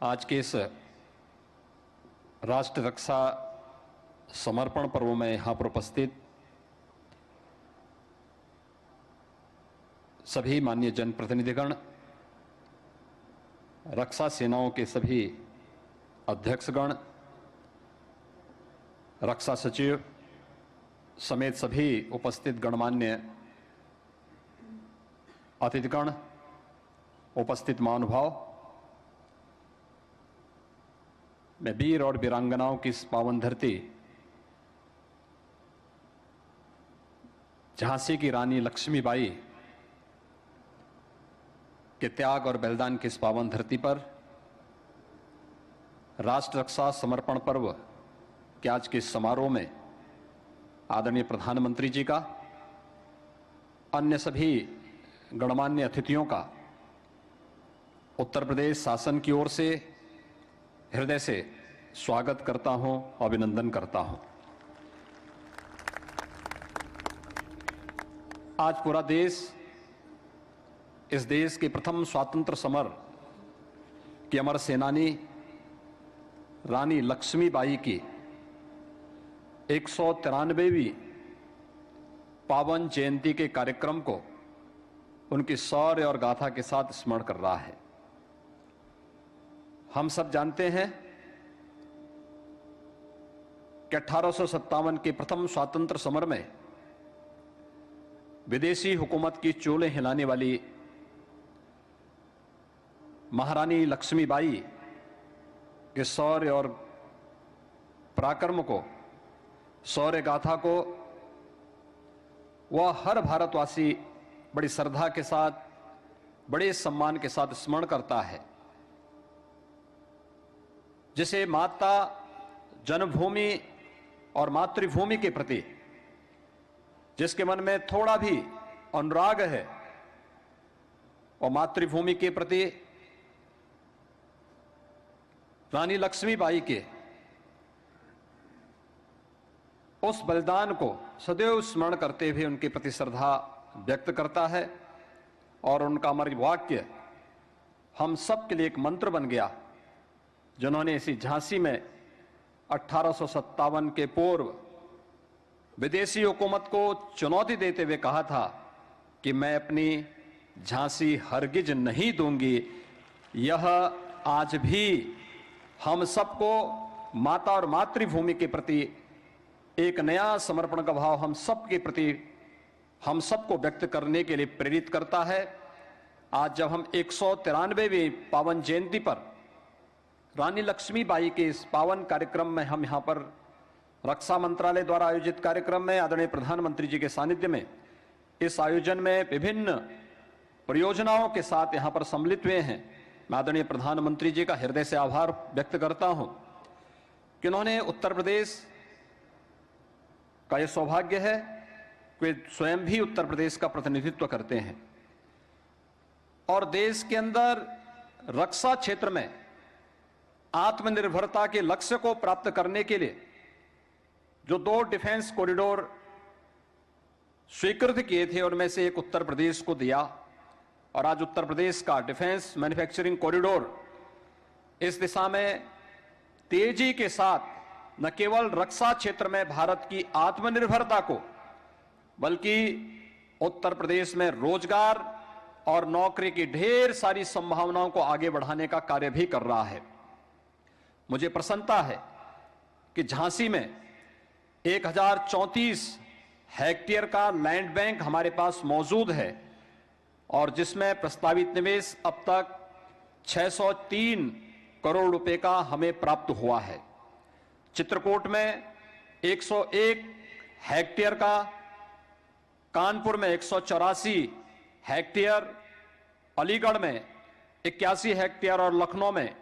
आज के इस राष्ट्र रक्षा समर्पण पर्व में यहाँ पर उपस्थित सभी माननीय जनप्रतिनिधिगण, रक्षा सेनाओं के सभी अध्यक्षगण, रक्षा सचिव समेत सभी उपस्थित गणमान्य अतिथिगण, उपस्थित महानुभाव, मैं वीर और वीरांगनाओं की इस पावन धरती झांसी की रानी लक्ष्मीबाई के त्याग और बलिदान की इस पावन धरती पर राष्ट्र रक्षा समर्पण पर्व के आज के समारोह में आदरणीय प्रधानमंत्री जी का, अन्य सभी गणमान्य अतिथियों का उत्तर प्रदेश शासन की ओर से हृदय से स्वागत करता हूं, अभिनंदन करता हूं। आज पूरा देश इस देश के प्रथम स्वतंत्र समर की अमर सेनानी रानी लक्ष्मीबाई की 193वीं पावन जयंती के कार्यक्रम को उनकी शौर्य और गाथा के साथ स्मरण कर रहा है। हम सब जानते हैं कि 1857 के प्रथम स्वातंत्र समर में विदेशी हुकूमत की चोलें हिलाने वाली महारानी लक्ष्मीबाई के शौर्य और पराक्रम को, शौर्य गाथा को वह हर भारतवासी बड़ी श्रद्धा के साथ, बड़े सम्मान के साथ स्मरण करता है। जिसे माता जन्मभूमि और मातृभूमि के प्रति जिसके मन में थोड़ा भी अनुराग है और मातृभूमि के प्रति रानी लक्ष्मीबाई के उस बलिदान को सदैव स्मरण करते हुए उनके प्रति श्रद्धा व्यक्त करता है और उनका अमर वाक्य हम सब के लिए एक मंत्र बन गया, जिन्होंने इसी झांसी में 1857 के पूर्व विदेशी हुकूमत को चुनौती देते हुए कहा था कि मैं अपनी झांसी हरगिज नहीं दूंगी। यह आज भी हम सबको माता और मातृभूमि के प्रति एक नया समर्पण का भाव हम सब के प्रति हम सबको व्यक्त करने के लिए प्रेरित करता है। आज जब हम 193वीं पावन जयंती पर रानी लक्ष्मीबाई के इस पावन कार्यक्रम में हम यहाँ पर रक्षा मंत्रालय द्वारा आयोजित कार्यक्रम में आदरणीय प्रधानमंत्री जी के सानिध्य में इस आयोजन में विभिन्न परियोजनाओं के साथ यहाँ पर सम्मिलित हुए हैं, मैं आदरणीय प्रधानमंत्री जी का हृदय से आभार व्यक्त करता हूँ कि उन्होंने उत्तर प्रदेश का यह सौभाग्य है कि वे स्वयं भी उत्तर प्रदेश का प्रतिनिधित्व करते हैं और देश के अंदर रक्षा क्षेत्र में आत्मनिर्भरता के लक्ष्य को प्राप्त करने के लिए जो 2 डिफेंस कॉरिडोर स्वीकृत किए थे उनमें से एक उत्तर प्रदेश को दिया और आज उत्तर प्रदेश का डिफेंस मैन्युफैक्चरिंग कॉरिडोर इस दिशा में तेजी के साथ न केवल रक्षा क्षेत्र में भारत की आत्मनिर्भरता को बल्कि उत्तर प्रदेश में रोजगार और नौकरी की ढेर सारी संभावनाओं को आगे बढ़ाने का कार्य भी कर रहा है। मुझे प्रसन्नता है कि झांसी में 1034 हेक्टेयर का लैंड बैंक हमारे पास मौजूद है और जिसमें प्रस्तावित निवेश अब तक 603 करोड़ रुपए का हमें प्राप्त हुआ है। चित्रकूट में 101 हेक्टेयर का, कानपुर में 184 हेक्टेयर, अलीगढ़ में 81 हेक्टेयर और लखनऊ में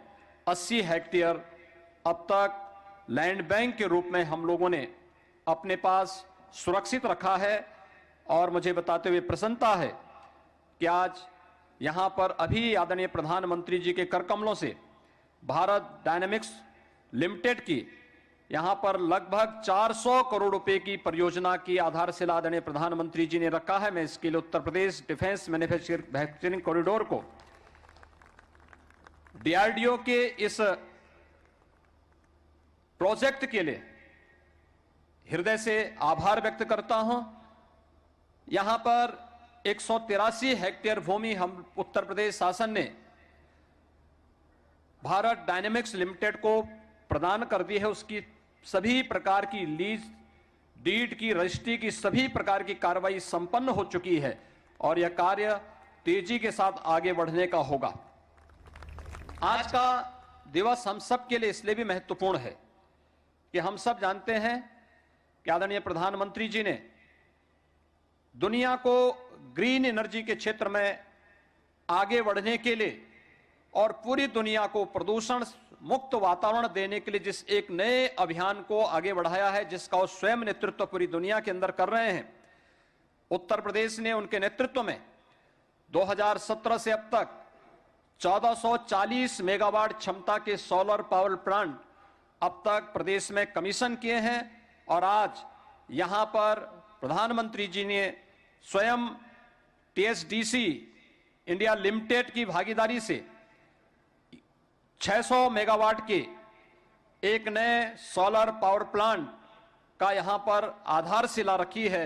80 हेक्टेयर अब तक लैंड बैंक के रूप में हम लोगों ने अपने पास सुरक्षित रखा है। और मुझे बताते हुए प्रसन्नता है कि आज यहां पर अभी आदरणीय प्रधानमंत्री जी के करकमलों से भारत डायनेमिक्स लिमिटेड की यहां पर लगभग 400 करोड़ रुपए की परियोजना की आधारशिला आदरणीय प्रधानमंत्री जी ने रखा है। मैं इसके लिए Uttar Pradesh defence manufacturing corridor को डीआरडीओ के इस प्रोजेक्ट के लिए हृदय से आभार व्यक्त करता हूं। यहां पर 183 हेक्टेयर भूमि हम उत्तर प्रदेश शासन ने भारत डायनेमिक्स लिमिटेड को प्रदान कर दी है। उसकी सभी प्रकार की लीज डीड की रजिस्ट्री की सभी प्रकार की कार्रवाई संपन्न हो चुकी है और यह कार्य तेजी के साथ आगे बढ़ने का होगा। आज का दिवस हम सब के लिए इसलिए भी महत्वपूर्ण है कि हम सब जानते हैं कि आदरणीय प्रधानमंत्री जी ने दुनिया को ग्रीन एनर्जी के क्षेत्र में आगे बढ़ने के लिए और पूरी दुनिया को प्रदूषण मुक्त वातावरण देने के लिए जिस एक नए अभियान को आगे बढ़ाया है, जिसका वो स्वयं नेतृत्व पूरी दुनिया के अंदर कर रहे हैं, उत्तर प्रदेश ने उनके नेतृत्व में 2017 से अब तक 1440 मेगावाट क्षमता के सोलर पावर प्लांट अब तक प्रदेश में कमीशन किए हैं और आज यहां पर प्रधानमंत्री जी ने स्वयं टीएसडीसी इंडिया लिमिटेड की भागीदारी से 600 मेगावाट के एक नए सोलर पावर प्लांट का यहां पर आधारशिला रखी है,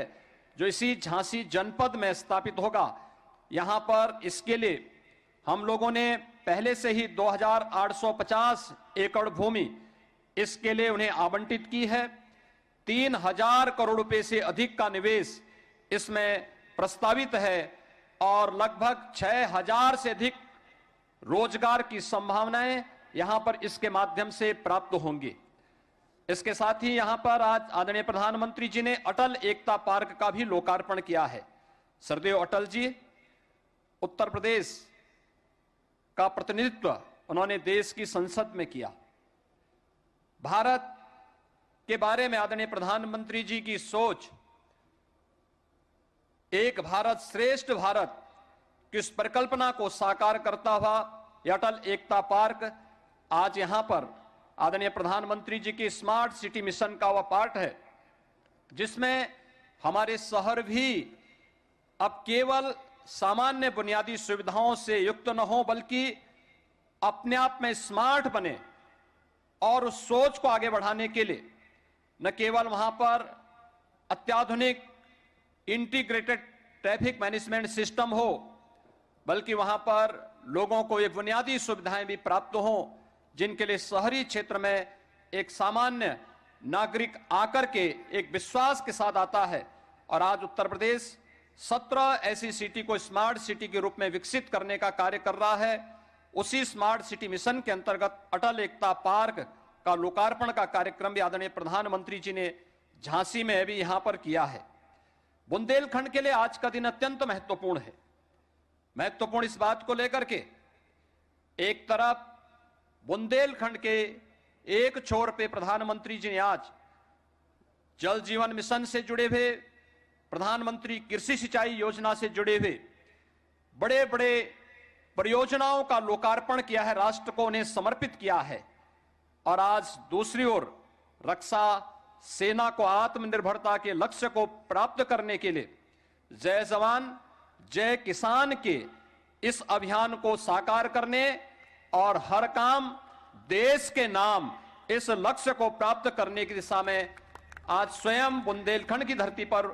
जो इसी झांसी जनपद में स्थापित होगा। यहां पर इसके लिए हम लोगों ने पहले से ही 2850 एकड़ भूमि इसके लिए उन्हें आवंटित की है। 3000 करोड़ रुपए से अधिक का निवेश इसमें प्रस्तावित है और लगभग 6000 से अधिक रोजगार की संभावनाएं यहां पर इसके माध्यम से प्राप्त होंगी। इसके साथ ही यहां पर आज आदरणीय प्रधानमंत्री जी ने अटल एकता पार्क का भी लोकार्पण किया है। सरदेव अटल जी उत्तर प्रदेश का प्रतिनिधित्व उन्होंने देश की संसद में किया। भारत के बारे में आदरणीय प्रधानमंत्री जी की सोच एक भारत श्रेष्ठ भारत की इस परिकल्पना को साकार करता हुआ यह अटल एकता पार्क आज यहां पर आदरणीय प्रधानमंत्री जी की स्मार्ट सिटी मिशन का वह पार्ट है जिसमें हमारे शहर भी अब केवल सामान्य बुनियादी सुविधाओं से युक्त न हो, बल्कि अपने आप में स्मार्ट बने और उस सोच को आगे बढ़ाने के लिए न केवल वहां पर अत्याधुनिक इंटीग्रेटेड ट्रैफिक मैनेजमेंट सिस्टम हो, बल्कि वहां पर लोगों को ये बुनियादी सुविधाएं भी प्राप्त हों, जिनके लिए शहरी क्षेत्र में एक सामान्य नागरिक आकर के एक विश्वास के साथ आता है। और आज उत्तर प्रदेश 17 ऐसी सिटी को स्मार्ट सिटी के रूप में विकसित करने का कार्य कर रहा है। उसी स्मार्ट सिटी मिशन के अंतर्गत अटल एकता पार्क का लोकार्पण का कार्यक्रम भी आदरणीय प्रधानमंत्री जी ने झांसी में भी यहां पर किया है। बुंदेलखंड के लिए आज का दिन अत्यंत महत्वपूर्ण है। महत्वपूर्ण इस बात को लेकर के एक तरफ बुंदेलखंड के एक छोर पे प्रधानमंत्री जी ने आज जल जीवन मिशन से जुड़े हुए, प्रधानमंत्री कृषि सिंचाई योजना से जुड़े हुए बड़े बड़े परियोजनाओं का लोकार्पण किया है, राष्ट्र को उन्हें समर्पित किया है। और आज दूसरी ओर रक्षा सेना को आत्मनिर्भरता के लक्ष्य को प्राप्त करने के लिए जय जवान जय किसान के इस अभियान को साकार करने और हर काम देश के नाम इस लक्ष्य को प्राप्त करने की दिशा में आज स्वयं बुंदेलखंड की धरती पर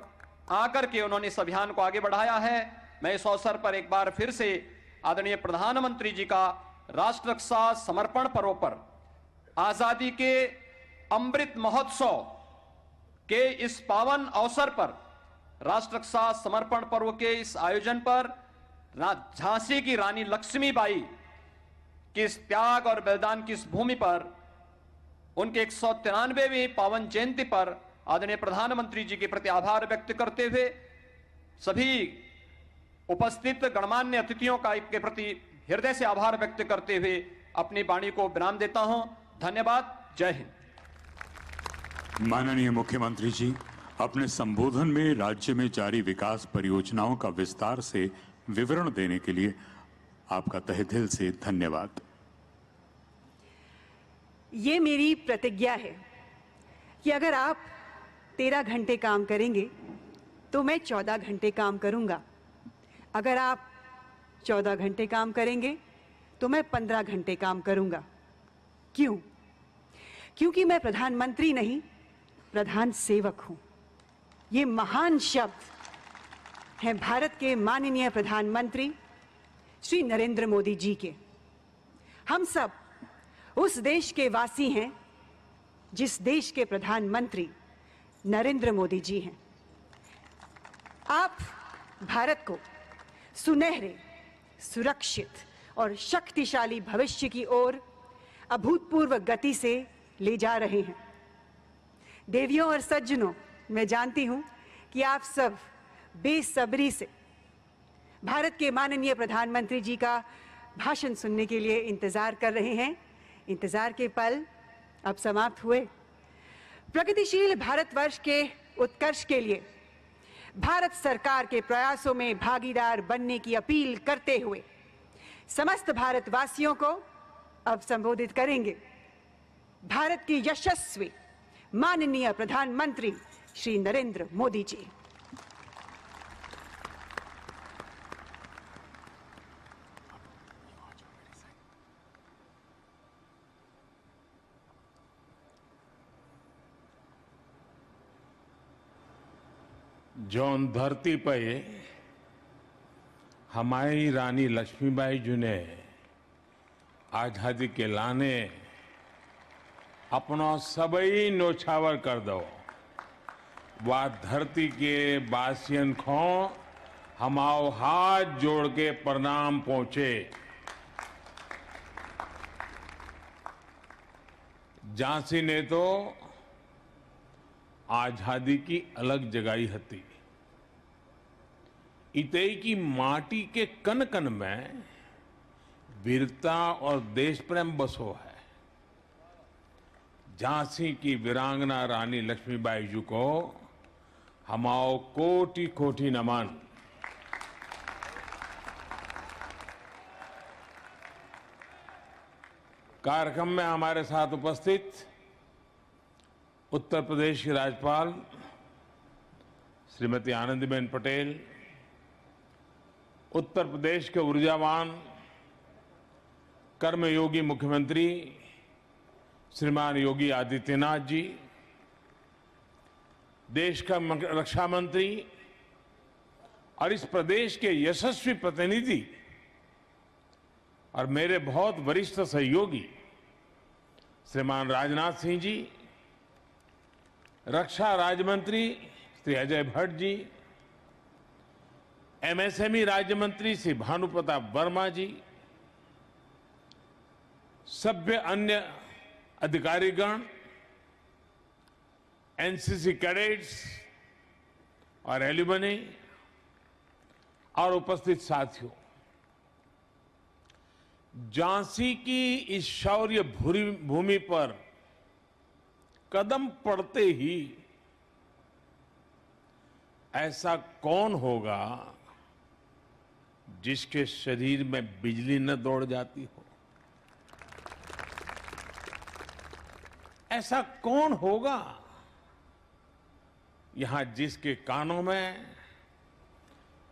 आकर के उन्होंने इस अभियान को आगे बढ़ाया है। मैं इस अवसर पर एक बार फिर से आदरणीय प्रधानमंत्री जी का राष्ट्र रक्षा समर्पण पर्व पर आजादी के अमृत महोत्सव के इस पावन अवसर पर राष्ट्र रक्षा समर्पण पर्व के इस आयोजन पर झांसी की रानी लक्ष्मीबाई के इस त्याग और बलिदान की इस भूमि पर उनके 193वीं पावन जयंती पर आदरणीय प्रधानमंत्री जी के प्रति आभार व्यक्त करते हुए सभी उपस्थित गणमान्य अतिथियों का के प्रति हृदय से आभार व्यक्त करते हुए अपनी वाणी को विराम देता हूं। धन्यवाद। जय हिंद। माननीय मुख्यमंत्री जी, अपने संबोधन में राज्य में जारी विकास परियोजनाओं का विस्तार से विवरण देने के लिए आपका तहे दिल से धन्यवाद। ये मेरी प्रतिज्ञा है कि अगर आप 13 घंटे काम करेंगे तो मैं 14 घंटे काम करूंगा। अगर आप 14 घंटे काम करेंगे तो मैं 15 घंटे काम करूंगा। क्यों? क्योंकि मैं प्रधानमंत्री नहीं, प्रधान सेवक हूं। ये महान शब्द हैं भारत के माननीय प्रधानमंत्री श्री नरेंद्र मोदी जी के। हम सब उस देश के वासी हैं जिस देश के प्रधानमंत्री नरेंद्र मोदी जी हैं। आप भारत को सुनहरे, सुरक्षित और शक्तिशाली भविष्य की ओर अभूतपूर्व गति से ले जा रहे हैं। देवियों और सज्जनों, मैं जानती हूं कि आप सब बेसब्री से भारत के माननीय प्रधानमंत्री जी का भाषण सुनने के लिए इंतजार कर रहे हैं। इंतजार के पल अब समाप्त हुए। प्रगतिशील भारतवर्ष के उत्कर्ष के लिए भारत सरकार के प्रयासों में भागीदार बनने की अपील करते हुए समस्त भारतवासियों को अब संबोधित करेंगे भारत की यशस्वी माननीय प्रधानमंत्री श्री नरेंद्र मोदी जी। जौन धरती पे हमारी रानी लक्ष्मीबाई जी ने आजादी के लाने अपना सबई नौछावर कर दो, वह धरती के बासियन को हमाओ हाथ जोड़ के प्रणाम पहुंचे। झांसी ने तो आजादी की अलग जगाई हती। इतई की माटी के कन कन में वीरता और देश प्रेम बसो है। झांसी की वीरांगना रानी लक्ष्मीबाई जी को हमाओ कोटि कोटि नमन। कार्यक्रम में हमारे साथ उपस्थित उत्तर प्रदेश के राज्यपाल श्रीमती आनंदीबेन पटेल, उत्तर प्रदेश के ऊर्जावान कर्मयोगी मुख्यमंत्री श्रीमान योगी आदित्यनाथ जी, देश का रक्षा मंत्री और इस प्रदेश के यशस्वी प्रतिनिधि और मेरे बहुत वरिष्ठ सहयोगी श्रीमान राजनाथ सिंह जी, रक्षा राज्य मंत्री श्री अजय भट्ट जी, एमएसएमई राज्य मंत्री श्री भानु प्रताप वर्मा जी, सभ्य अन्य अधिकारीगण, एनसीसी कैडेट्स और एल्यूमनी और उपस्थित साथियों, झांसी की इस शौर्य भूमि पर कदम पड़ते ही ऐसा कौन होगा जिसके शरीर में बिजली न दौड़ जाती हो? ऐसा कौन होगा यहां जिसके कानों में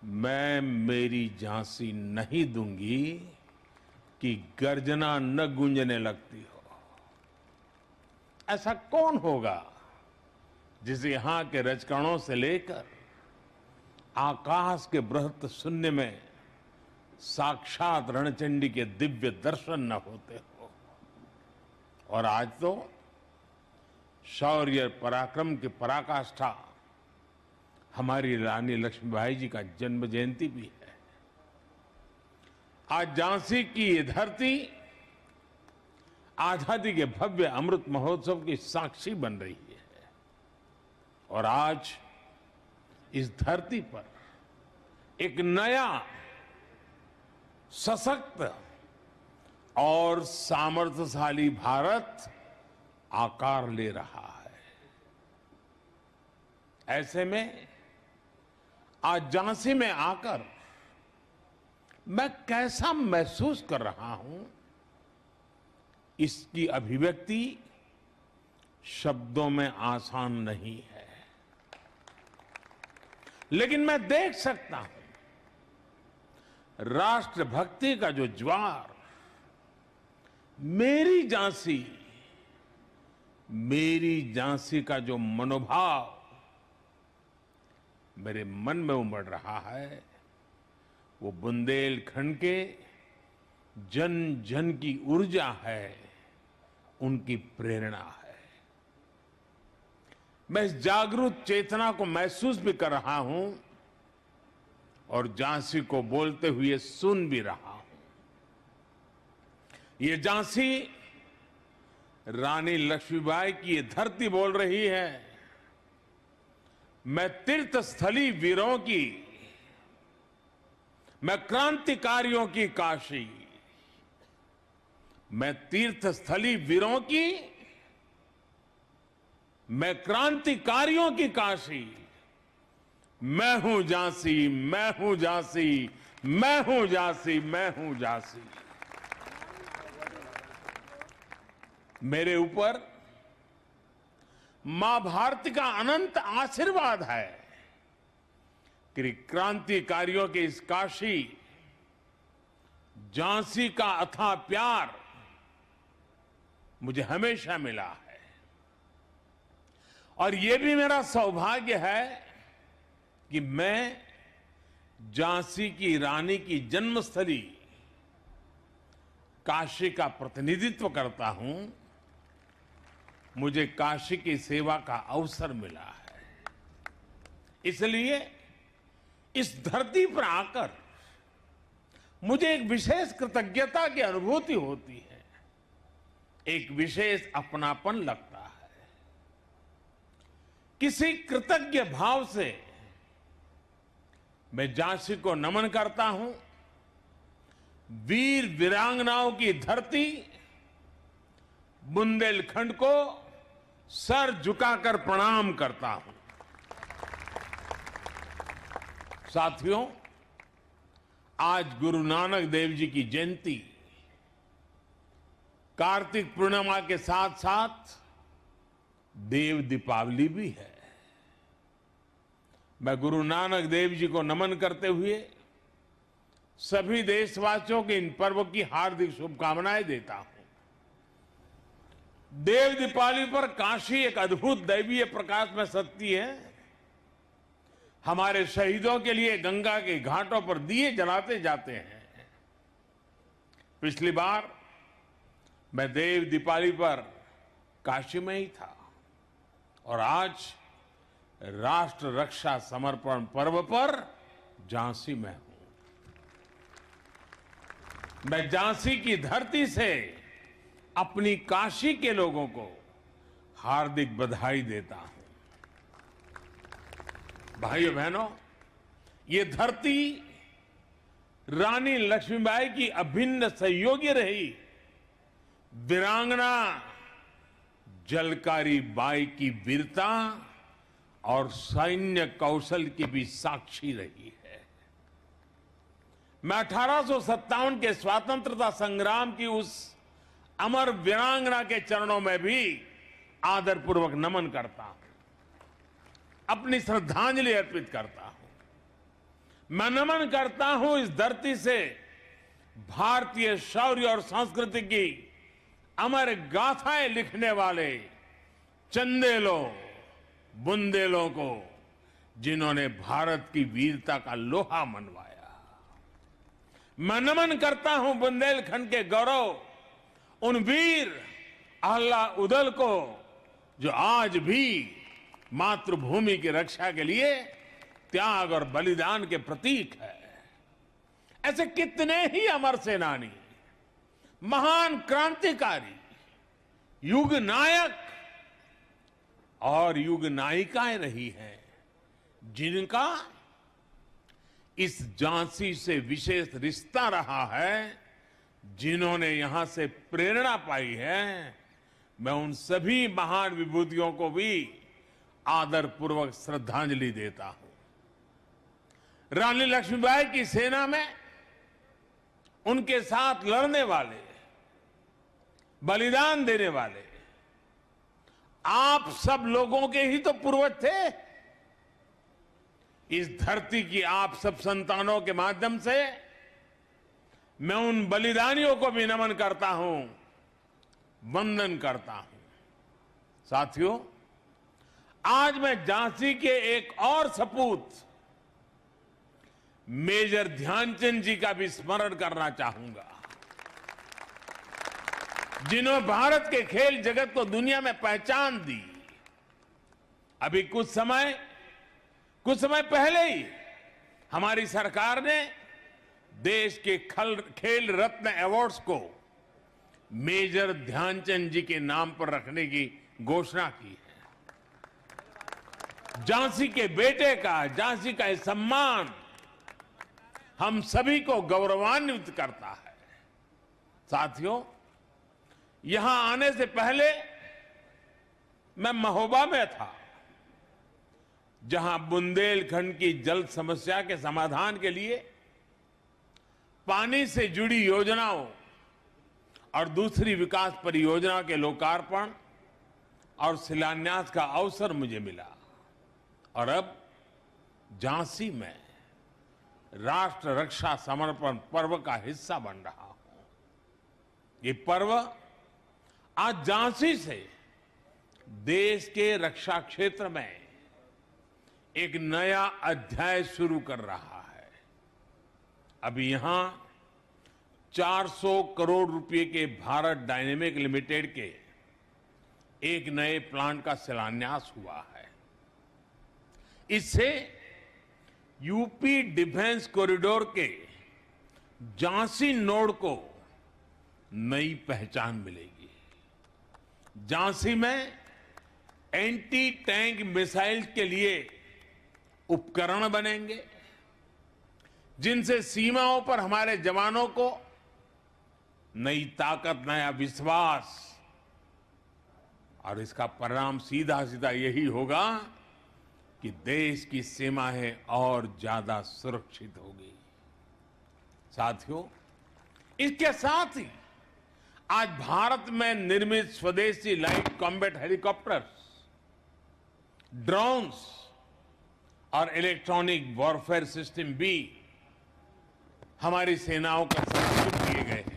मैं मेरी झांसी नहीं दूंगी कि गर्जना न गूंजने लगती हो? ऐसा कौन होगा जिसे यहां के रजकणों से लेकर आकाश के बृहत शून्य में साक्षात रणचंडी के दिव्य दर्शन न होते हो? और आज तो शौर्य पराक्रम की पराकाष्ठा हमारी रानी लक्ष्मीबाई जी का जन्म जयंती भी है। आज झांसी की ये धरती आजादी के भव्य अमृत महोत्सव की साक्षी बन रही है और आज इस धरती पर एक नया सशक्त और सामर्थ्यशाली भारत आकार ले रहा है। ऐसे में आज झांसी में आकर मैं कैसा महसूस कर रहा हूं, इसकी अभिव्यक्ति शब्दों में आसान नहीं है, लेकिन मैं देख सकता हूं राष्ट्रभक्ति का जो ज्वार मेरी झांसी का जो मनोभाव मेरे मन में उमड़ रहा है, वो बुंदेलखंड के जन जन की ऊर्जा है, उनकी प्रेरणा है। मैं इस जागरूक चेतना को महसूस भी कर रहा हूं और झांसी को बोलते हुए सुन भी रहा हूं। ये झांसी रानी लक्ष्मीबाई की ये धरती बोल रही है, मैं तीर्थ स्थली वीरों की, मैं क्रांतिकारियों की काशी, मैं तीर्थ स्थली वीरों की, मैं क्रांतिकारियों की काशी, मैं हूं झांसी, मैं हूं झांसी, मैं हूं झांसी, मैं हूं झांसी। मेरे ऊपर मां भारती का अनंत आशीर्वाद है कि क्रांतिकारियों के इस काशी झांसी का अथाह प्यार मुझे हमेशा मिला है और यह भी मेरा सौभाग्य है कि मैं झांसी की रानी की जन्मस्थली काशी का प्रतिनिधित्व करता हूं। मुझे काशी की सेवा का अवसर मिला है, इसलिए इस धरती पर आकर मुझे एक विशेष कृतज्ञता की अनुभूति होती है, एक विशेष अपनापन लगता है। किसी कृतज्ञ भाव से मैं झांसी को नमन करता हूं, वीर वीरांगनाओं की धरती बुंदेलखंड को सर झुकाकर प्रणाम करता हूं। साथियों, आज गुरु नानक देव जी की जयंती कार्तिक पूर्णिमा के साथ साथ देव दीपावली भी है। मैं गुरु नानक देव जी को नमन करते हुए सभी देशवासियों के इन पर्व की हार्दिक शुभकामनाएं देता हूं। देव दीपावली पर काशी एक अद्भुत दैवीय प्रकाश में सजती है। हमारे शहीदों के लिए गंगा के घाटों पर दिए जलाते जाते हैं। पिछली बार मैं देव दीपावली पर काशी में ही था और आज राष्ट्र रक्षा समर्पण पर्व पर झांसी में हूं। मैं झांसी की धरती से अपनी काशी के लोगों को हार्दिक बधाई देता हूं। भाइयों बहनों, ये धरती रानी लक्ष्मीबाई की अभिन्न सहयोगी रही। वीरांगना झलकारी बाई की वीरता और सैन्य कौशल की भी साक्षी रही है। मैं 1857 के स्वतंत्रता संग्राम की उस अमर वीरांगना के चरणों में भी आदरपूर्वक नमन करता हूं, अपनी श्रद्धांजलि अर्पित करता हूं। मैं नमन करता हूं इस धरती से भारतीय शौर्य और संस्कृति की अमर गाथाएं लिखने वाले चंदेलों, बुंदेलों को, जिन्होंने भारत की वीरता का लोहा मनवाया। मैं नमन करता हूं बुंदेलखंड के गौरव उन वीर आल्हा उदल को, जो आज भी मातृभूमि की रक्षा के लिए त्याग और बलिदान के प्रतीक है। ऐसे कितने ही अमर सेनानी, महान क्रांतिकारी, युग नायक और युग नायिकाएं रही हैं, जिनका इस झांसी से विशेष रिश्ता रहा है, जिन्होंने यहां से प्रेरणा पाई है। मैं उन सभी महान विभूतियों को भी आदरपूर्वक श्रद्धांजलि देता हूं। रानी लक्ष्मीबाई की सेना में उनके साथ लड़ने वाले, बलिदान देने वाले आप सब लोगों के ही तो पूर्वज थे। इस धरती की आप सब संतानों के माध्यम से मैं उन बलिदानियों को भी नमन करता हूं, वंदन करता हूं। साथियों, आज मैं झांसी के एक और सपूत मेजर ध्यानचंद जी का भी स्मरण करना चाहूंगा, जिन्होंने भारत के खेल जगत को दुनिया में पहचान दी। अभी कुछ समय पहले ही हमारी सरकार ने देश के खेल रत्न अवार्ड्स को मेजर ध्यानचंद जी के नाम पर रखने की घोषणा की है। झांसी के बेटे का, झांसी का सम्मान हम सभी को गौरवान्वित करता है। साथियों, यहां आने से पहले मैं महोबा में था, जहां बुंदेलखंड की जल समस्या के समाधान के लिए पानी से जुड़ी योजनाओं और दूसरी विकास परियोजना के लोकार्पण और शिलान्यास का अवसर मुझे मिला। और अब झांसी में राष्ट्र रक्षा समर्पण पर्व का हिस्सा बन रहा हूं। ये पर्व आज झांसी से देश के रक्षा क्षेत्र में एक नया अध्याय शुरू कर रहा है। अभी यहां 400 करोड़ रुपए के भारत डायनेमिक लिमिटेड के एक नए प्लांट का शिलान्यास हुआ है। इससे यूपी डिफेंस कॉरिडोर के झांसी नोड को नई पहचान मिलेगी। झांसी में एंटी टैंक मिसाइल के लिए उपकरण बनेंगे, जिनसे सीमाओं पर हमारे जवानों को नई ताकत, नया विश्वास, और इसका परिणाम सीधा सीधा यही होगा कि देश की सीमाएं और ज्यादा सुरक्षित होगी। साथियों, इसके साथ ही आज भारत में निर्मित स्वदेशी लाइट कॉम्बैट हेलीकॉप्टर्स, ड्रोन्स और इलेक्ट्रॉनिक वॉरफेयर सिस्टम भी हमारी सेनाओं को समर्पित किए गए हैं।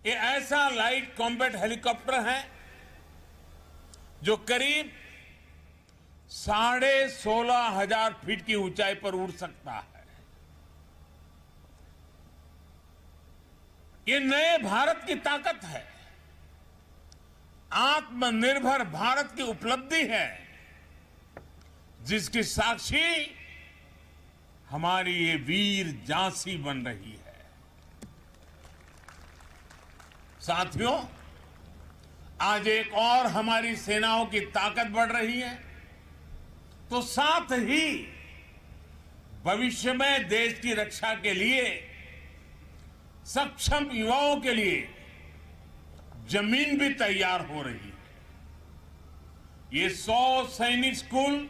ये ऐसा लाइट कॉम्बैट हेलीकॉप्टर है जो करीब 16,500 फीट की ऊंचाई पर उड़ सकता है। ये नए भारत की ताकत है, आत्मनिर्भर भारत की उपलब्धि है, जिसकी साक्षी हमारी ये वीर झांसी बन रही है। साथियों, आज एक और हमारी सेनाओं की ताकत बढ़ रही है, तो साथ ही भविष्य में देश की रक्षा के लिए सक्षम युवाओं के लिए जमीन भी तैयार हो रही है। ये 100 सैनिक स्कूल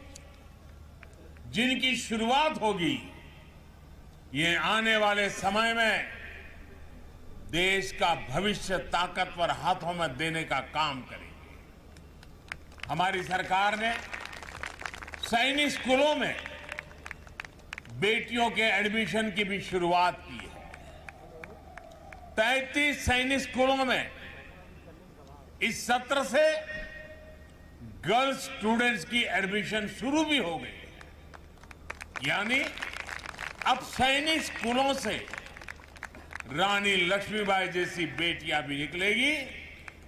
जिनकी शुरुआत होगी, ये आने वाले समय में देश का भविष्य ताकतवर हाथों में देने का काम करेंगे। हमारी सरकार ने सैनिक स्कूलों में बेटियों के एडमिशन की भी शुरुआत की है। 33 सैनिक स्कूलों में इस सत्र से गर्ल्स स्टूडेंट्स की एडमिशन शुरू भी हो गई है। यानी अब सैनिक स्कूलों से रानी लक्ष्मीबाई जैसी बेटियां भी निकलेगी,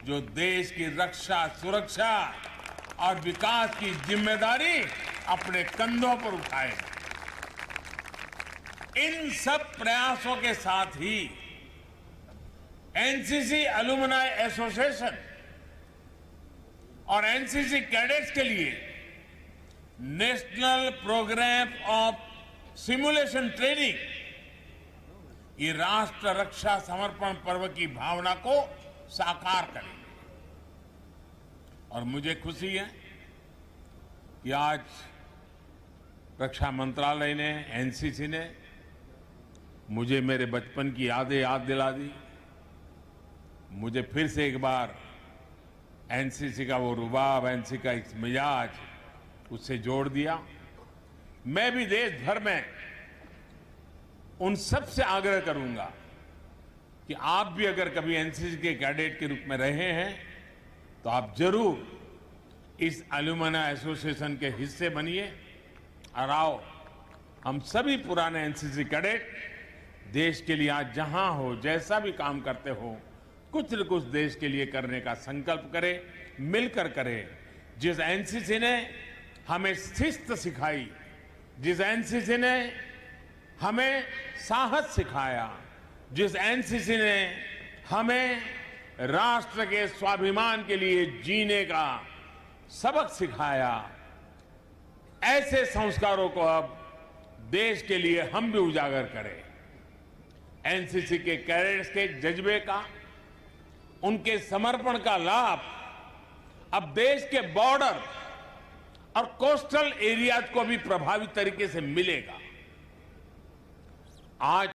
जो देश की रक्षा, सुरक्षा और विकास की जिम्मेदारी अपने कंधों पर उठाए। इन सब प्रयासों के साथ ही एनसीसी एलुमनाई एसोसिएशन और एनसीसी कैडेट्स के लिए national programme of simulation training ये राष्ट्र रक्षा समर्पण पर्व की भावना को साकार करेंगे। और मुझे खुशी है कि आज रक्षा मंत्रालय ने, एनसीसी ने मुझे मेरे बचपन की यादें याद दिला दी। मुझे फिर से एक बार एनसीसी का वो रुबाब, एनसीसी का एक मिजाज उससे जोड़ दिया। मैं भी देश भर में उन सब से आग्रह करूंगा कि आप भी अगर कभी एनसीसी के कैडेट के रूप में रहे हैं तो आप जरूर इस एलुमनाई एसोसिएशन के हिस्से बनिए। और आओ, हम सभी पुराने एनसीसी कैडेट देश के लिए आज जहां हो, जैसा भी काम करते हो, कुछ न कुछ देश के लिए करने का संकल्प करें, मिलकर करें। जिस एनसीसी ने हमें शिस्त सिखाई, जिस एनसीसी ने हमें साहस सिखाया, जिस एनसीसी ने हमें राष्ट्र के स्वाभिमान के लिए जीने का सबक सिखाया, ऐसे संस्कारों को अब देश के लिए हम भी उजागर करें। एनसीसी के कैडेट्स के जज्बे का, उनके समर्पण का लाभ अब देश के बॉर्डर और कोस्टल एरियाज को भी प्रभावी तरीके से मिलेगा। आज